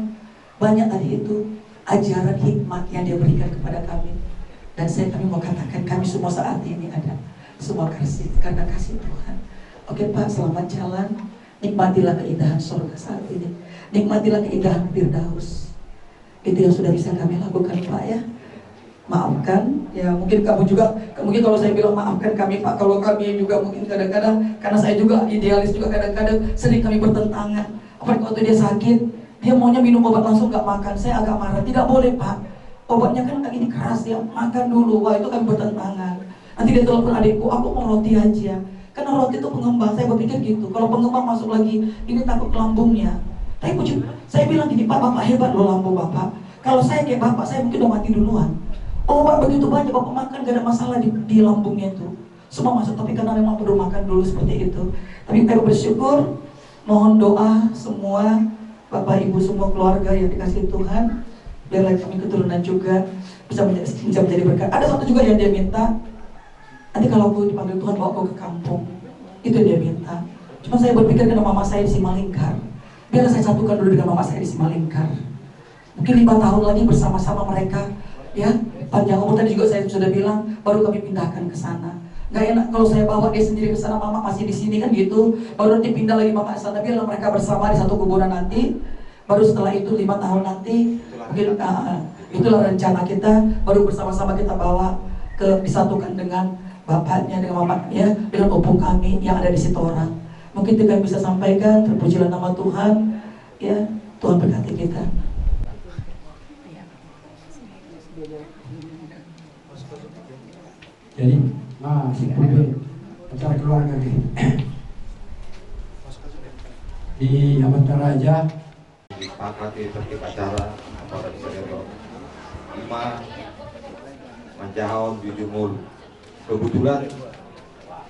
Banyak tadi itu ajaran hikmat yang dia berikan kepada kami. Dan kami mau katakan, kami semua saat ini ada semua karena kasih Tuhan. Oke Pak, selamat jalan. Nikmatilah keindahan surga saat ini. Nikmatilah keindahan Firdaus. Itu yang sudah bisa kami lakukan Pak ya. Maafkan, ya mungkin kamu juga, mungkin kalau saya bilang maafkan kami Pak, kalau kami juga mungkin kadang-kadang, karena saya juga idealis juga kadang-kadang sering kami bertentangan. Apalagi waktu dia sakit, dia maunya minum obat langsung gak makan, saya agak marah, tidak boleh Pak, obatnya kan ini keras, dia makan dulu. Wah itu kami bertentangan. Nanti dia telepon adikku, aku mau roti aja, karena roti itu pengembang. Saya berpikir gitu, kalau pengembang masuk lagi, ini takut ke lambungnya. Tapi saya bilang gini, Pak, Bapak hebat loh lambung Bapak. Kalau saya kayak Bapak, saya mungkin udah mati duluan. Obat begitu banyak, Bapak makan gak ada masalah di lambungnya itu. Semua masuk, tapi karena memang perlu makan dulu seperti itu. Tapi saya bersyukur, mohon doa semua Bapak Ibu semua keluarga yang dikasih Tuhan, biarlah kami keturunan juga bisa menjadi berkat. Ada satu juga yang dia minta, nanti kalau aku dipanggil Tuhan bawa aku ke kampung, itu dia minta. Cuma saya berpikir karena mama saya di Simalingkar, biarlah saya satukan dulu dengan mama saya di Simalingkar. Mungkin 5 tahun lagi bersama-sama mereka, ya. Panjang umur tadi juga saya sudah bilang, baru kami pindahkan ke sana. Gak enak kalau saya bawa dia sendiri ke sana, mama masih di sini kan gitu. Baru nanti pindah lagi mama ke sana, biarlah mereka bersama di satu kuburan nanti. Baru setelah itu 5 tahun nanti, mungkin itulah rencana kita. Baru bersama-sama kita bawa disatukan dengan bapaknya, dengan mamanya, dengan opung kami yang ada di Sitorang. Mungkin itu kami bisa sampaikan. Terpujilah nama Tuhan. Ya, Tuhan berkati kita. Jadi, si Putri acara keluarga di Amat Raja disepakati tertib acara pada Sedero 5 Manjahon Jujumul. Kebetulan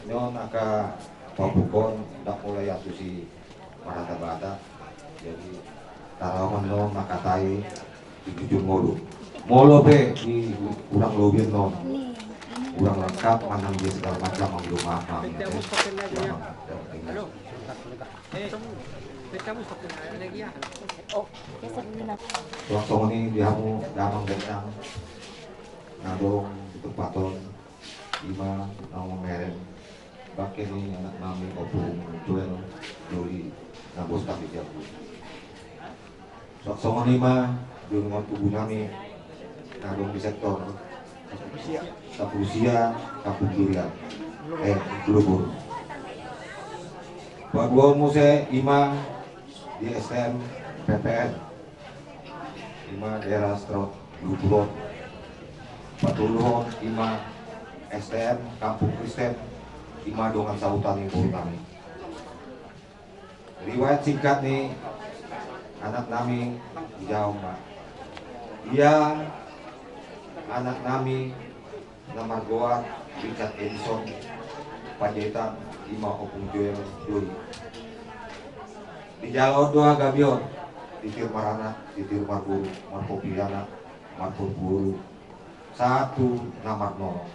nyon aka pabukon dak mulai atusi marata-bata. Jadi tarawan non makatai di tujuh molo be di kurang lobin non kurang lengkap manang dia segala macam belum maaf langsung ini diamu damang bentang nadong itu paton lima nama merek pakai ini anak nami opung jual doli nabos kami jago langsung lima di rumah tubuh nami nadong di sektor Kapusia Kapukirian Globur Baguan Muse Ima di STM PPN Ima daerah Strot Globur Patuluhon Ima STM Kampung Kristen Ima Dongan Sautan yang baru kami riwayat singkat nih anak nami jauh Mbak dia anak nami nama Goa Richard Edison Panjaitan Ima Opung Joel Duri di Jalur 2 Gabion di Tirmarana di Tirmarburu Marpopiana Marpoburu 1 Namarno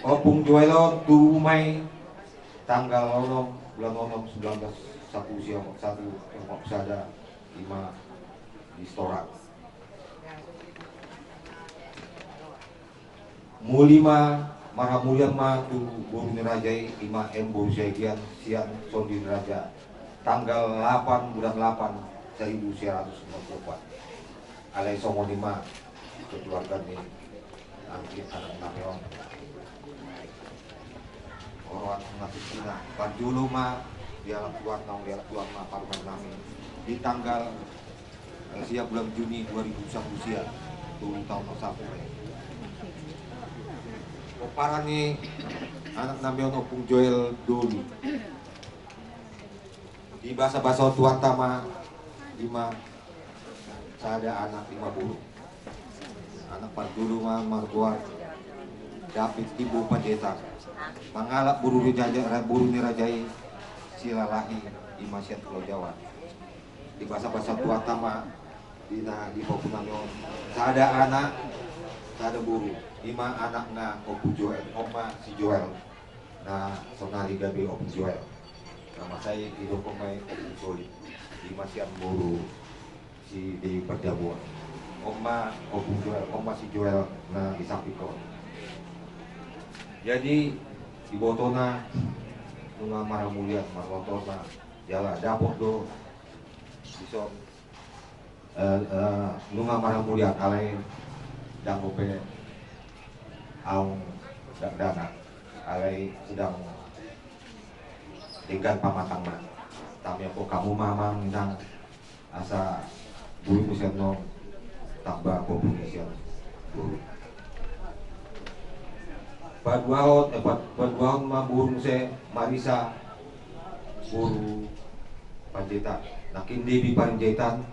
Opung Joelon Turumai tanggal 6 bulan 6 19 1 siang 1 yang sada 5 di Storak Mulima Mahamulian ma tu Boru Nirajai Ima M Boru Syagian Sian Sondi Niraja tanggal 8 bulan 8 1994 alai songo 5 keluarga ni angkit anak nameon orang ngasih Cina Panjulu ma dia keluar nong dia keluar ma parman nami di tanggal siap bulan Juni 2001 sia 2 tahun sampai Oparan nih anak namion Opung Joel dulu di bahasa tuan tama 5 ada anak 50 anak 40 mah margoar David ibu Panjaitan mangalap buru nirajai silalahi imasiat Pulau Jawa di bahasa tuan tama di Papua namion ada anak ada buru 5 anaknya Opung Joel, Oma si Joel. Nah, sonari gabi Opung Joel. Nama saya hidup pemain Opung Joel. 5 siang buru si di Perjabuan. Oma Opung Joel, Oma si Joel na isapiko. Jadi di botona nunga maramulian marlotona jala dapok do bisa nunga maramulian alai dangope aung dana alai sedang dengan pamatang na tapi aku kamu mamang nang asa buru musenno tambah populasi buru Paduahon maburu muse Marisa buru Panjaitan nakin Dewi Panjaitan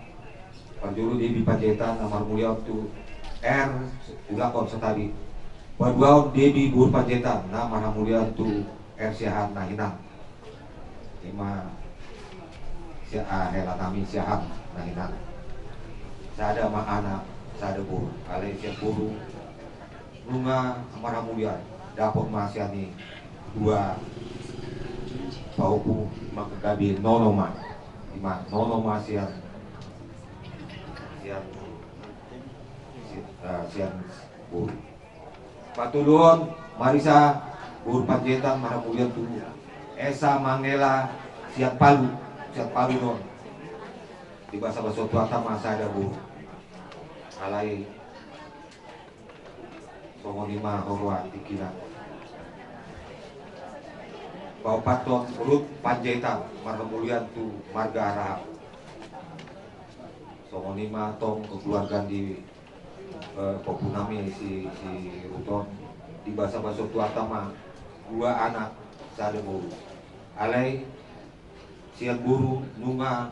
Panjuru Dewi Panjaitan Amar Mulia tu R ulakon setadi Paduahon Dewi buru Panjaitan nama Mulia tu R Siahan Nahinang 5 Hela Nami Siahan Nahinang saya ada ma anak saya ada buru alai siap buru Nunga Amar Mulia dapat masihani 2 paupu makagabi nonoma 5 nonoma sian buru Patulun Marisa buru Panjaitan Mahamulian dulu Esa Mangela sian Palu non di bahasa tuata masa ada buru alai Songo 5 Horwa Dikina Bau Paton Urut Panjaitan Mahamulian tu Marga Arahap Songo 5 tong kekeluargaan di Popunami si Ruton di bahasa tuata mah 2 anak sada buru alai sian buru nunga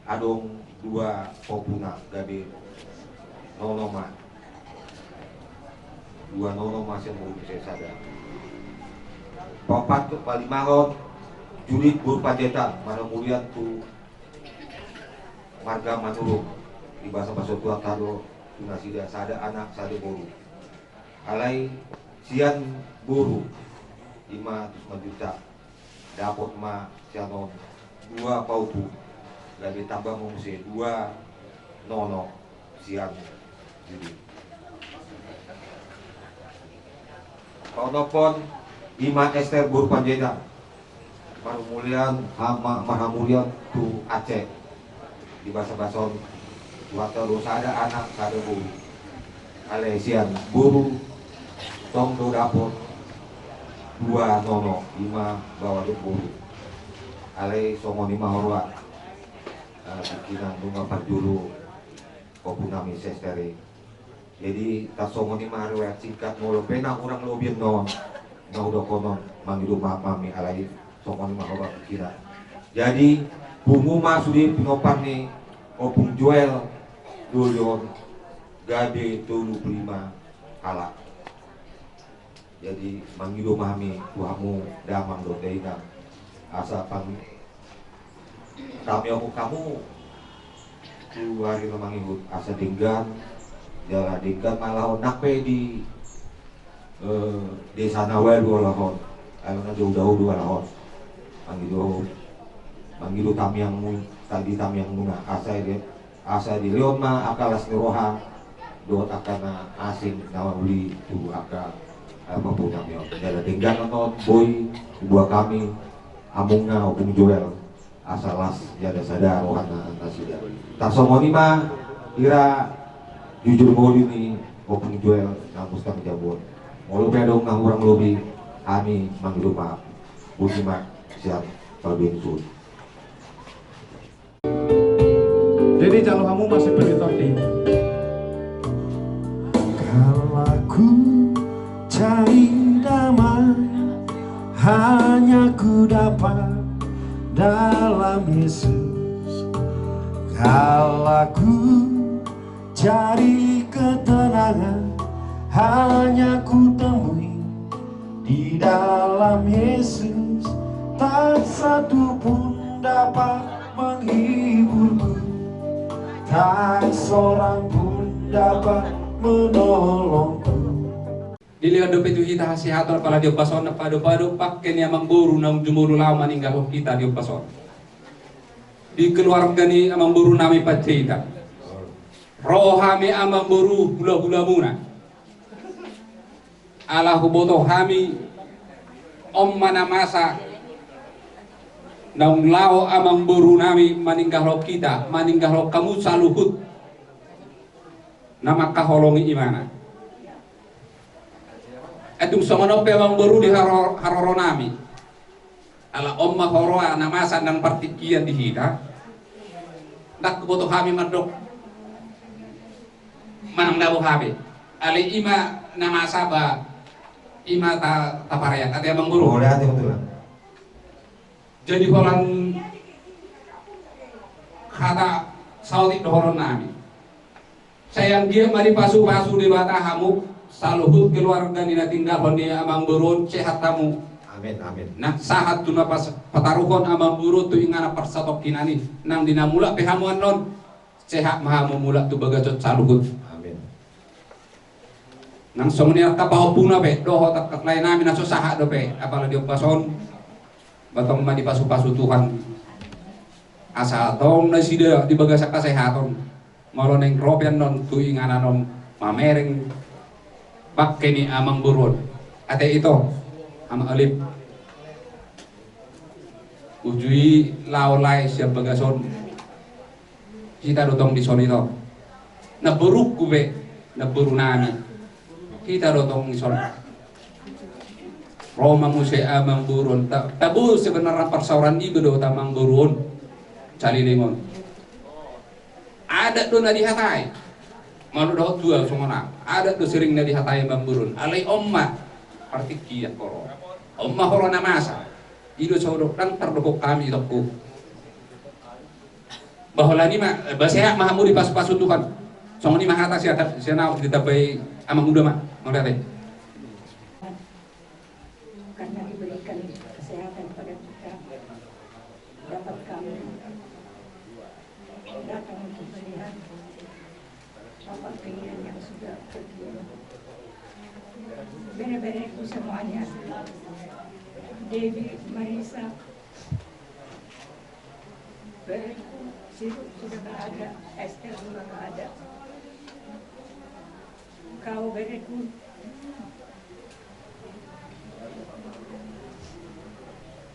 adong 2 popuna gabi nonoma 2 nonoma sian buru saya sadar Papat Palimahon Julit buru Panjaitan Mahamulian tu marga manurung di bahasa tua tado tunasida sada anak sada boru alai sian boru 5 juta dapat ma sianon 2 paupu lagi tambah mengusir 2 nono sian jadi paunopon 5 Ester Buru Panjaitan Marumulian Mahamulian tu Aceh di bahasa Bason Wata dosa ada anak sada buru Alesian buru tong do dapur 2 nono 5 bawa do buru Ale songo 5 horwat bikinan bunga parjuru kopunami sesteri jadi tak songo 5 horwat singkat molo pena kurang lobien non na udah konon mangidu mami alai songo 5 horwat bikinan jadi bungu masudi pinopan nih opung juel Dulyon gade 75 halak jadi mangido mami tuhamu damang doteina asa kami aku kamu tu hari mangihut asa dinggan jala dinggan malah nakpe di desa Nawel dua lahon alona jauh-jauh 2 lahon mangido kami yang tadi kami yang muna asa di leon ma akalas niroha dot akana asing nawa beli tu aka mempunyai mio jala tinggal nonton boy buah kami amungna opung joel asalas jada sadar rohana nasida tak somoni ma ira jujur boli ni opung joel ngampus kami jabon mulu pedong nang urang lobi kami manggilu ma budi ma siap pabin sud. Jadi kalau kamu masih beritoki kalau aku cari damai hanya ku dapat dalam Yesus. Kalau aku cari ketenangan hanya ku temui di dalam Yesus. Tak satu pun dapat menghiburku, tak seorang pun dapat menolongku. Dilihat dope tu kita hasihator pala Dios pason na pado-pado pakken ya mangburu nang jumuru lama ninggal kita Dios pason. Di keluarga ni amang buru nami pacita. Rohami amang buru hula-hula muna. Allah huboto hami om mana masa naung lao amang buru nami maninggal kita, maninggal kamu saluhut. Nama kaholongi imana. Etung somanope amang buru di haroro nami. Ala omma horoa namasa nang partikian di hita. Dak kuboto kami mandok manang dabu habi. Ali ima namasa ba ima ta parayan ate amang buru. Boleh ate betul. Jadi holan kata saudi dohoron nami. Sayang dia mari pasu-pasu di bata hamuk saluhut keluarga nina tinggal honi amang burun sehat tamu. Amin amin. Nah sahat tuna pas pataruhon amang buru tu ingana persatok kinani nang dinamula pehamuan non sehat mahamu mula tu bagacot saluhut. Amin. Nang somnia kapahopuna be doho tak lain nami naso sahat do pe apalagi pason batong mandi pasu-pasu Tuhan asa tong nasida di bagasa kesehatan ngalo neng ropian non tu ingana non mamereng pakai ni amang burun ate itu ama alip ujui laulai siap bagason kita dotong di son itu na buruk kube na burunami kita dotong di son Roma muse amang burun tabu sebenarnya persauran di bedo tamang burun cali lengon ada tuh nadi hatai malu doh jual semua ada tuh sering nadi hatai bang burun alai omma partikian koro omma horo namasa ido saudok dan terdokok kami dokku bahwa ni mah bahasa mahamu di pas-pasu Tuhan song ni mah atas siapa nau kita bayi amang udah mah mau lihat karena diberikan kesehatan pada kita dapat kami datang sudah pergi. Bere-bereku semuanya, Devi, Marisa, bereku, Siruk sudah nggak ada, Esther juga nggak ada. Kau bereku,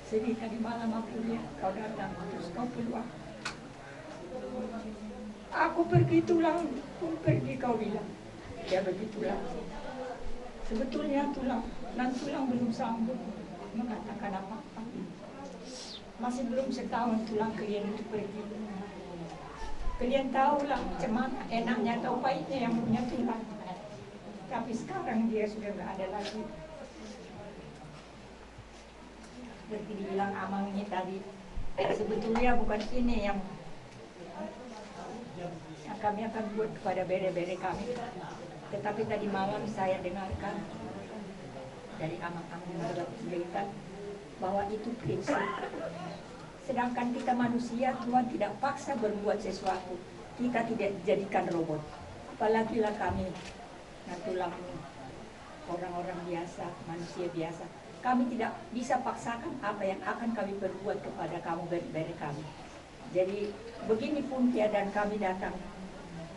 sedih tadi malam aku lihat kau datang, terus kau keluar. Aku pergi tulang, pun pergi kau bilang. Ya begitulah. Sebetulnya tulang belum sanggup mengatakan apa-apa. Masih belum setahun tulang kalian itu pergi. Kalian tahulah macam mana enaknya atau pahitnya yang punya tulang. Tapi sekarang dia sudah nggak ada lagi. Seperti dibilang amangnya tadi, sebetulnya bukan ini yang kami akan buat kepada bere-bere kami. Tetapi tadi malam saya dengarkan dari amang-amang berita bahwa itu prinsip. Sedangkan kita manusia, Tuhan tidak paksa berbuat sesuatu. Kita tidak dijadikan robot. Apalagi lah kami, nantulah orang-orang biasa, manusia biasa. Kami tidak bisa paksakan apa yang akan kami berbuat kepada kamu bere-bere kami. Jadi begini pun keadaan kami datang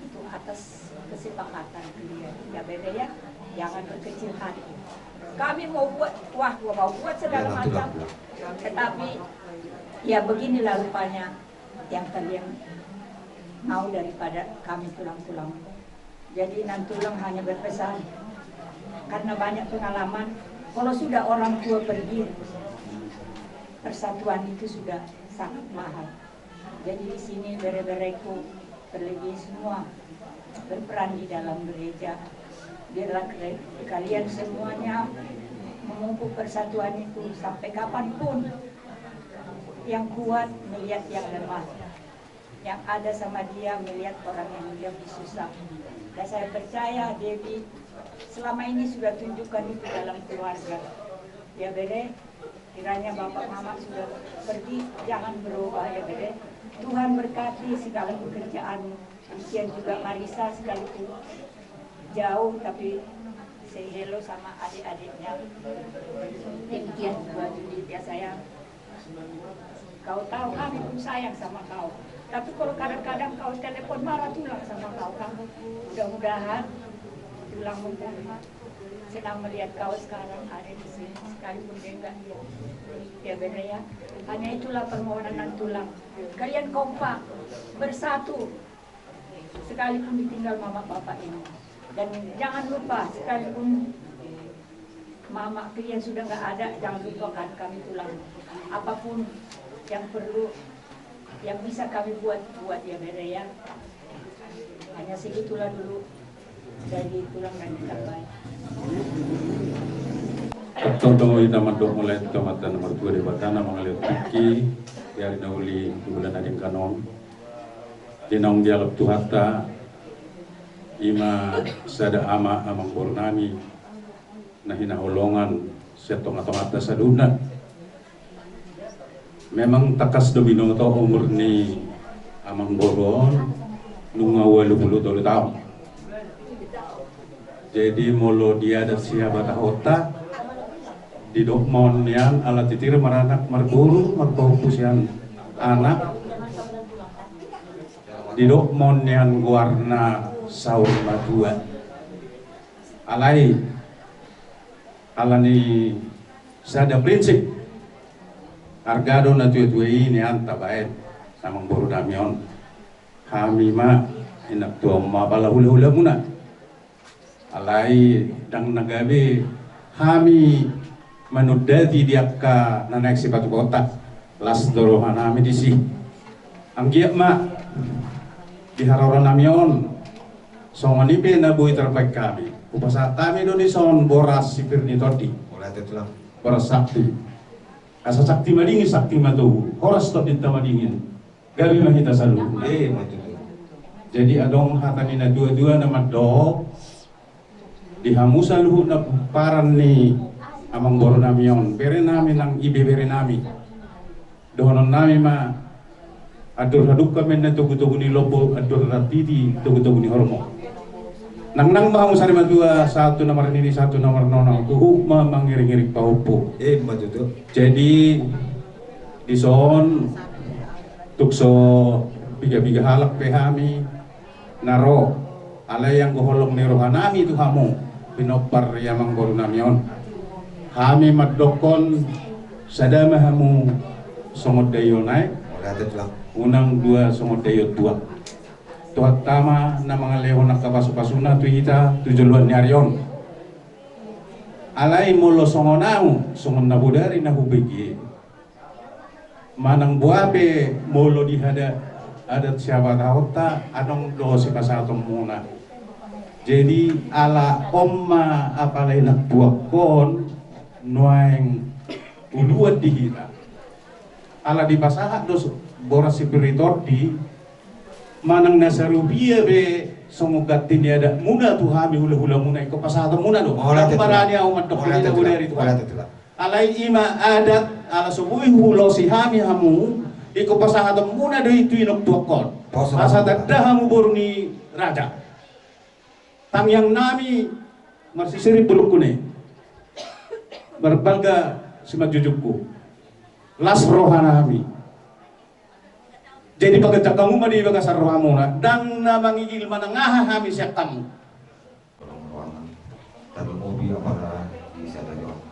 itu atas kesepakatan kalian. Ya beda ya, jangan berkecil hati. Kami mau buat segala macam, tetapi ya beginilah rupanya yang kalian mau daripada kami tulang-tulang. Jadi nantulang hanya berpesan karena banyak pengalaman. Kalau sudah orang tua pergi, persatuan itu sudah sangat mahal. Jadi di sini bere-bereku terlebih semua berperan di dalam gereja. Biarlah kalian semuanya memupuk persatuan itu sampai kapanpun. Yang kuat melihat yang lemah, yang ada sama dia melihat orang yang lebih susah. Dan saya percaya Devi selama ini sudah tunjukkan itu dalam keluarga. Ya bede, kiranya bapak mama sudah pergi, jangan berubah ya bede. Tuhan berkati segala pekerjaanmu. Demikian juga Marisa sekalipun jauh tapi say hello sama adik-adiknya. Demikian juga Judith ya sayang. Kau tahu kami pun sayang sama kau. Tapi kalau kadang-kadang kau telepon marah tulang sama kau. Mudah-mudahan tulang senang melihat kau sekarang ada di sini. Sekalipun dia enggak lihat. Ya benar ya. Hanya itulah permohonan tulang. Kalian kompak, bersatu. Sekalipun ditinggal mama papa ini. Dan jangan lupa, sekalipun mama kalian sudah nggak ada, jangan lupakan kami tulang. Apapun yang perlu, yang bisa kami buat ya beda ya. Hanya segitulah dulu dari tulang dan ikan baik. Tonton ita mandok mulai kamatan nomor 2 di batana mengalir tiki dari nauli di bulan ading kanon dinong dialog tuhata ima sada ama amang purnami nahina holongan setong atau atas saduna memang takas dobino to umur ni amang boron nunga 82 tahun. Jadi molo dia ada siapa tahota di dokmon yang alat titir maranak marguru marfokusian anak di dokmon yang warna saur madua alai alani sada prinsip argado na tuwe ini anta baet samang boru damion kami ma inak tuwa mabala hula-hula muna alai dang nagabe kami manudati diakka nanek si batu kota las dorohan kami disi ang giyak ma diharoran namion songonipe na buhi terbaik kami upasa kami donison boras sipir ni todi boras sakti asa sakti madingin sakti matu horas todi tamadingin gabi mahita salu jadi adong hatani na dua-dua na madok dihamusa luhut na paran ni amang boro namion bere nami nang ibe bere nami dohonon nami ma adur haduk kami na tugu-tugu ni lobo adur ratiti tugu-tugu ni hormo Nang mau sari madua satu nomor ini satu nomor nono tuh mangiring-iring paupu. Jadi di son tukso biga-biga halak pehami naro alay yang goholong ni rohanami tu hamu pinopar yamang boru namion. Kami madokon sadama hamu somod dayo naik. Unang dua somod dayo dua. Tuhat tama na mga leho na kapasu-pasuna tu ita tujuluan ni Aryon. Alay molo songonau songon na budari na hubigi. Manang buabe molo dihada adat siapa tahu ta anong do si pasatong muna. Jadi ala omma apalay nagbuakon nuaing uluan dihita. Ala di pasahat dos boras spiritor di manang nasa rubia be songogat tiniada muna tu hami hula-hula muna iko pasata muna do marani au matok kita budari tu alai ima adat ala subuhi hulo si hami hamu iko pasata muna do itu inok tuakon pasata dahamu boruni raja tang yang nami marsisiri bulukune berbalga simajujukku las rohana hami. Jadi pagkatsak kamu madi baga sa rohamo na dang na mangigil manangaha hami siya kamu. Tapi mobil apa di sana juga.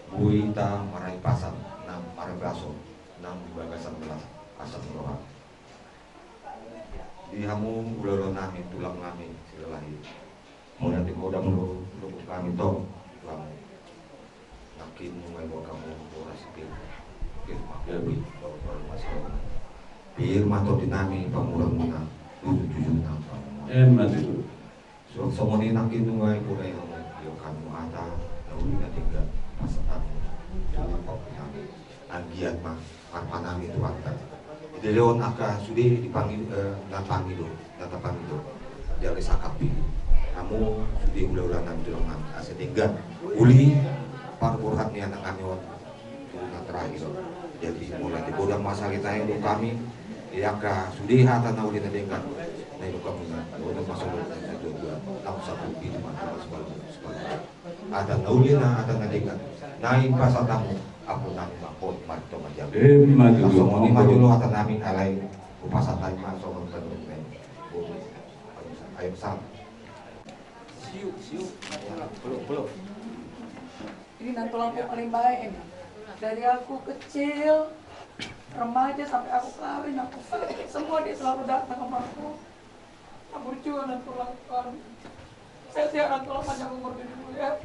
Buita marai pasang nam marai baso nam bagasan belas asal rohan. Di hamu ulolo nami tulang nami silalahi. Mudah di mudah mulu kami tong kamu. Nakin mulai kamu orasi pil mobil masih. Bir mato dinami pamurang muna tujuh na Matu. So somoni nakin nungay punay ng yung kanu ata nauli na tinggal pasatan yung pagpinami ang giat ma arpanami itu ata di leon aka sudi dipanggil napangido dari sakapi kamu sudi ulah-ulah nang tulungan asa tinggal uli parburhat ni anak kami na terakhir jadi mulai di bodang masa kita hidup kami yaka sudi hata na uli na dengkan na ilo kami na masuk na dua enam satu itu mata sekolah ada na uli na ada na dengkan naik pasal tamu aku nang makot marto majam langsung ini maju lo hata namin alay upasa tayo masuk ang tanong ayo sam siu belum ini natulang paling baik dari aku kecil remaja sampai aku kawin aku semua dia selalu datang sama aku juga dan tulang saya tiap tulang panjang umur dulu ya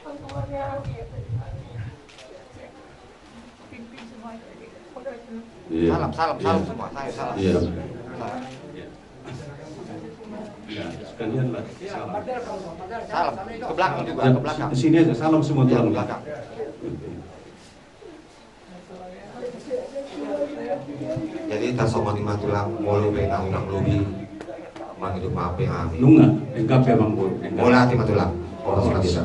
tulangnya pimpin semuanya salam semua salam sekalian lah salam ke belakang juga ke belakang sini aja salam semua tulang belakang. Jadi tasawani matulang molo penang unang lubi mangidu mape ami nunga engkap ya bang bur mola hati matulang orang bisa